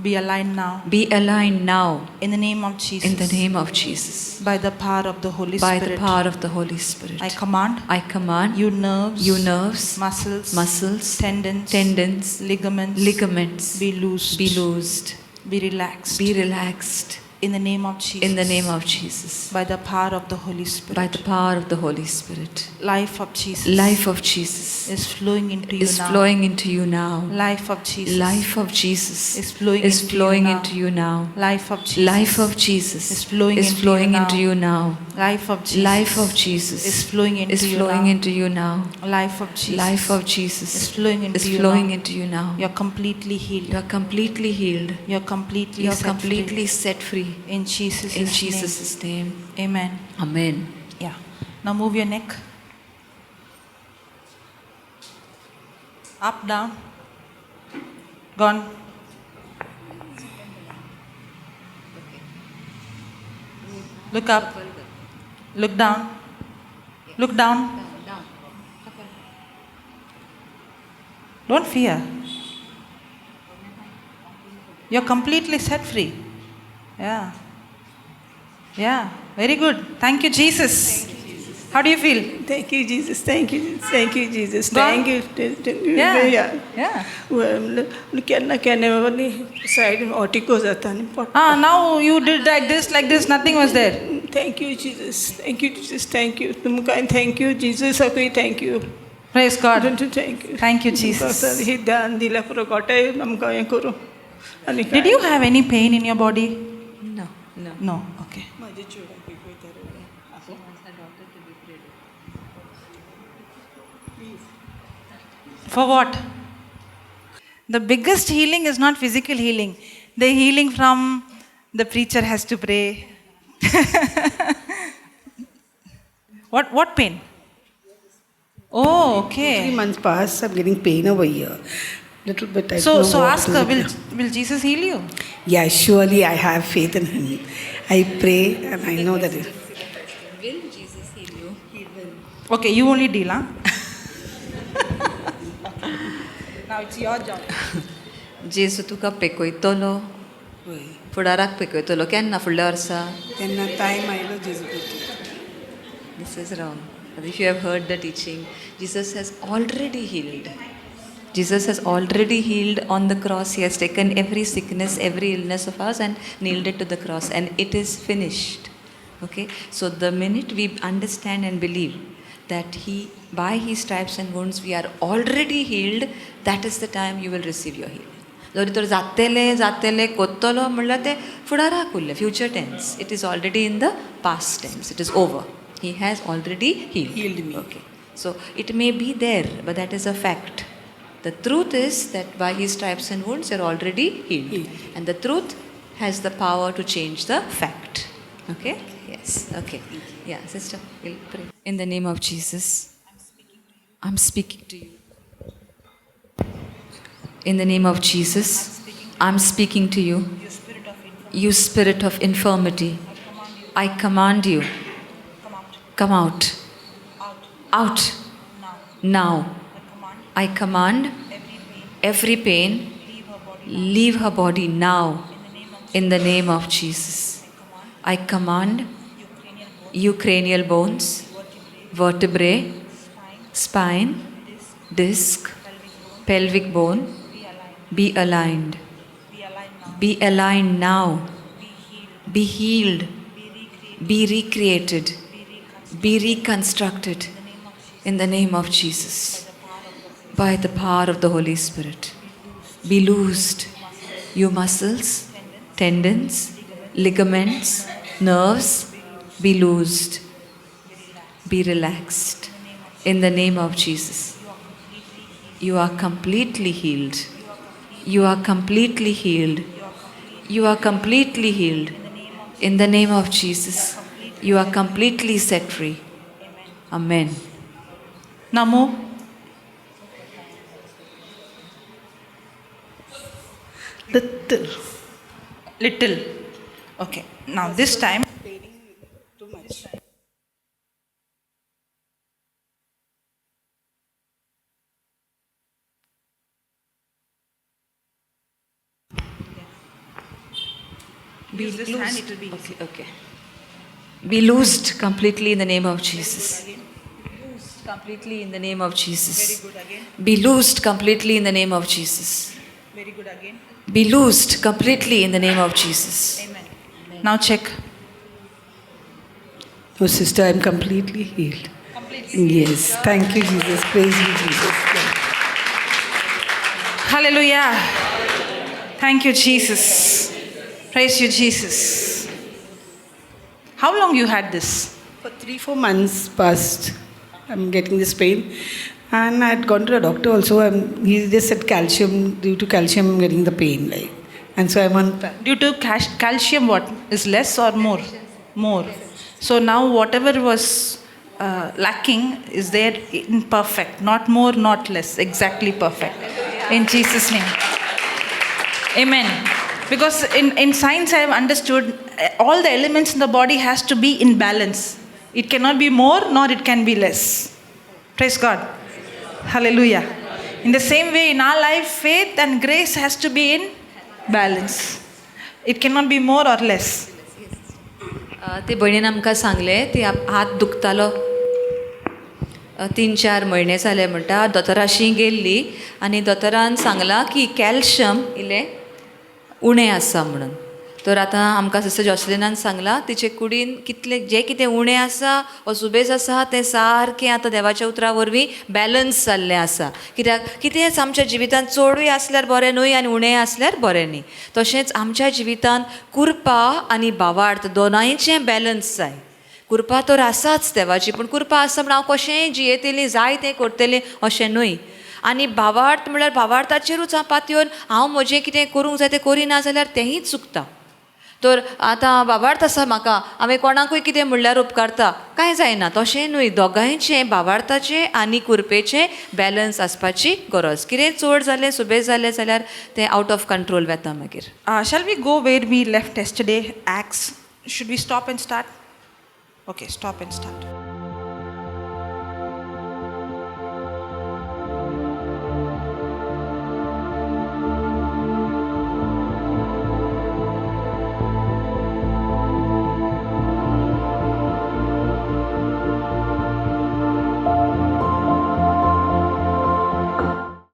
Be aligned now. Be aligned now. In the name of Jesus. In the name of Jesus. By the power of the Holy By Spirit. the power of the Holy Spirit. I command I command you nerves, you nerves, muscles, tendons, ligaments, ligaments be loosed, be loosed, be relaxed. be relaxed. In the name of Jesus. In the name of Jesus. By the power of the Holy Spirit. By the power of the Holy Spirit. Life of Jesus. Life of Jesus is flowing into you is now. flowing into you now. Life of Jesus. Life of Jesus is flowing into you now. Life of Jesus. Life of Jesus is flowing into you now. Life of Jesus. Life of Jesus is flowing into you now. Life of Jesus. Life of Jesus is flowing into you now. You're completely healed. You are completely healed. You're completely You are set completely free. set free. In Jesus' In name. Jesus' name. Amen. Amen. Yeah. Now move your neck. Up, down. Gone. Look up. Look down. Look down. Don't fear. You're completely set free. Yeah. Yeah. Very good. Thank you, Jesus. How do you feel? Thank you, Jesus. Thank you, Jesus. Thank you, Jesus. Go on. Thank you. Yeah. Yeah. Side article जाता नहीं. Now you did like this, nothing was there. Thank you, Jesus. Thank you, Jesus. Thank you. तुमका thank you, Jesus. Okay, thank you. Praise God. Thank you. Thank you, Jesus. ही दान दिला पुरो गोटे तुमका ये करो. Did you have any pain in your body? No. No. No. Okay. For what? The biggest healing is not physical healing. The healing from the preacher has to pray. What pain? Oh, 3 okay. months past, I'm getting pain over here. Little bit. I So don't know what ask to her, do. will Jesus heal you? Yeah, surely I have faith in Him. I pray and I know that. Will Jesus heal you? Okay, you only deal, huh? Now it's your job. जेसू तुका पेकोयतलो फुडाराक पेकोयतलो केन्ना फुडल्या वर्सा तेन्ना time आयलो जेजू खातीर. This is wrong. But if you have heard the teaching, Jesus has already healed. Jesus has already healed on the cross. He has taken every sickness, every illness of ours and nailed it to the cross. And it is finished. Okay? So the minute we understand and believe that by His stripes and wounds, we are already healed, that is the time you will receive your healing. जरी तर जातले कोत्तलो म्हणल्यार ते फुडाराक उरले future tense. It is already in the past tense. It is over. He has already healed me. Okay. So it may be there, but that is a fact. The truth is that by His stripes and wounds, you're already healed. And the truth has the power to change the fact. Okay? Yes. Okay. Yeah, sister, we'll pray. In the name of Jesus, I'm speaking to you. In the name of Jesus, I'm speaking to you. You spirit of infirmity, I command you. Come out. Out. Now. I command every pain leave her body now in the name of Jesus. I command you cranial bones, vertebrae, spine, disc, pelvic bone, be aligned. Be aligned now. Be healed. Be recreated. Be reconstructed in the name of Jesus. By the power of the Holy Spirit. Be loosed. You muscles, tendons, ligaments, nerves, be loosed. Be relaxed. In the name of Jesus. You are completely healed. You are completely healed. You are completely healed. In the name of Jesus. You are completely set free. Amen. Now move. Little. Okay. Now this time. Too much. Use this hand, it will be easy. Okay. Be loosed completely in the name of Jesus. Loosed completely in the name of Jesus. Very good again. Be loosed completely in the name of Jesus. Very good again. Be loosed completely in the name of Jesus. Amen. Now check. Oh, sister, I'm completely healed. Yes. Thank you, Jesus. Praise you, Jesus. Hallelujah. Thank you, Jesus. Praise you, Jesus. How long you had this? For 3-4 months past, I'm getting this pain. And I had gone to a doctor also. He just said calcium, due to calcium, I'm getting the pain. Like, and so I'm on. Due to calcium, what is less or more? More. So now whatever was lacking is there in perfect. Not more, not less. Exactly perfect. In Jesus' name. Amen. Because in science I have understood all the elements in the body has to be in balance. It cannot be more nor it can be less. Praise God. Hallelujah. In the same way in our life, faith and grace has to be in balance. It cannot be more or less. ते भयणीन आमकां सांगलें ती हात दुखतालो 3-4 म्हयने जाले म्हणटा दोतोराशी गेल्ली आनी दोतोरान सांगलां की कॅल्शियम इल्लें उणें आसा म्हणून तर आतां आमकां सिस्टर जॉसलिनान सांगलां तिचे कुडीन कितलें जें कितें उणें आसा वा सुबेज आसा तें सारकें आतां देवाच्या उतरा वरवीं बॅलन्स जाल्लें आसा कित्याक कितेंच आमच्या जिवितांत चडूय आसल्यार बरें न्हय आनी उणें आसल्यार बरें न्ही तशेंच आमच्या जिवितांत कृपा आनी भावार्थ दोनांयचें बॅलन्स जाय कृपा तर आसाच देवाची पूण कृपा आसा म्हण हांव कशेंय जियेतलें जाय तें करतलें अशें न्हय आनी भावार्थ म्हळ्यार भावार्थाचेरूच हांव पातयेवन हांव म्हजें कितें करूंक जाय तें करिना जाल्यार तेंय चुकता तर आतां भावार्थ आसा म्हाका हांवें कोणाकूय कितें म्हणल्यार उपकारता कांय जायना तशें न्हय दोगांयचें भावार्थाचें आनी कृपेचें बॅलन्स आसपाची गरज कितें चड जालें सुबेज जालें जाल्यार तें आउट ऑफ कंट्रोल वेता मागीर Shall we go where we left yesterday? Acts. Should we stop and start? Okay, stop and start.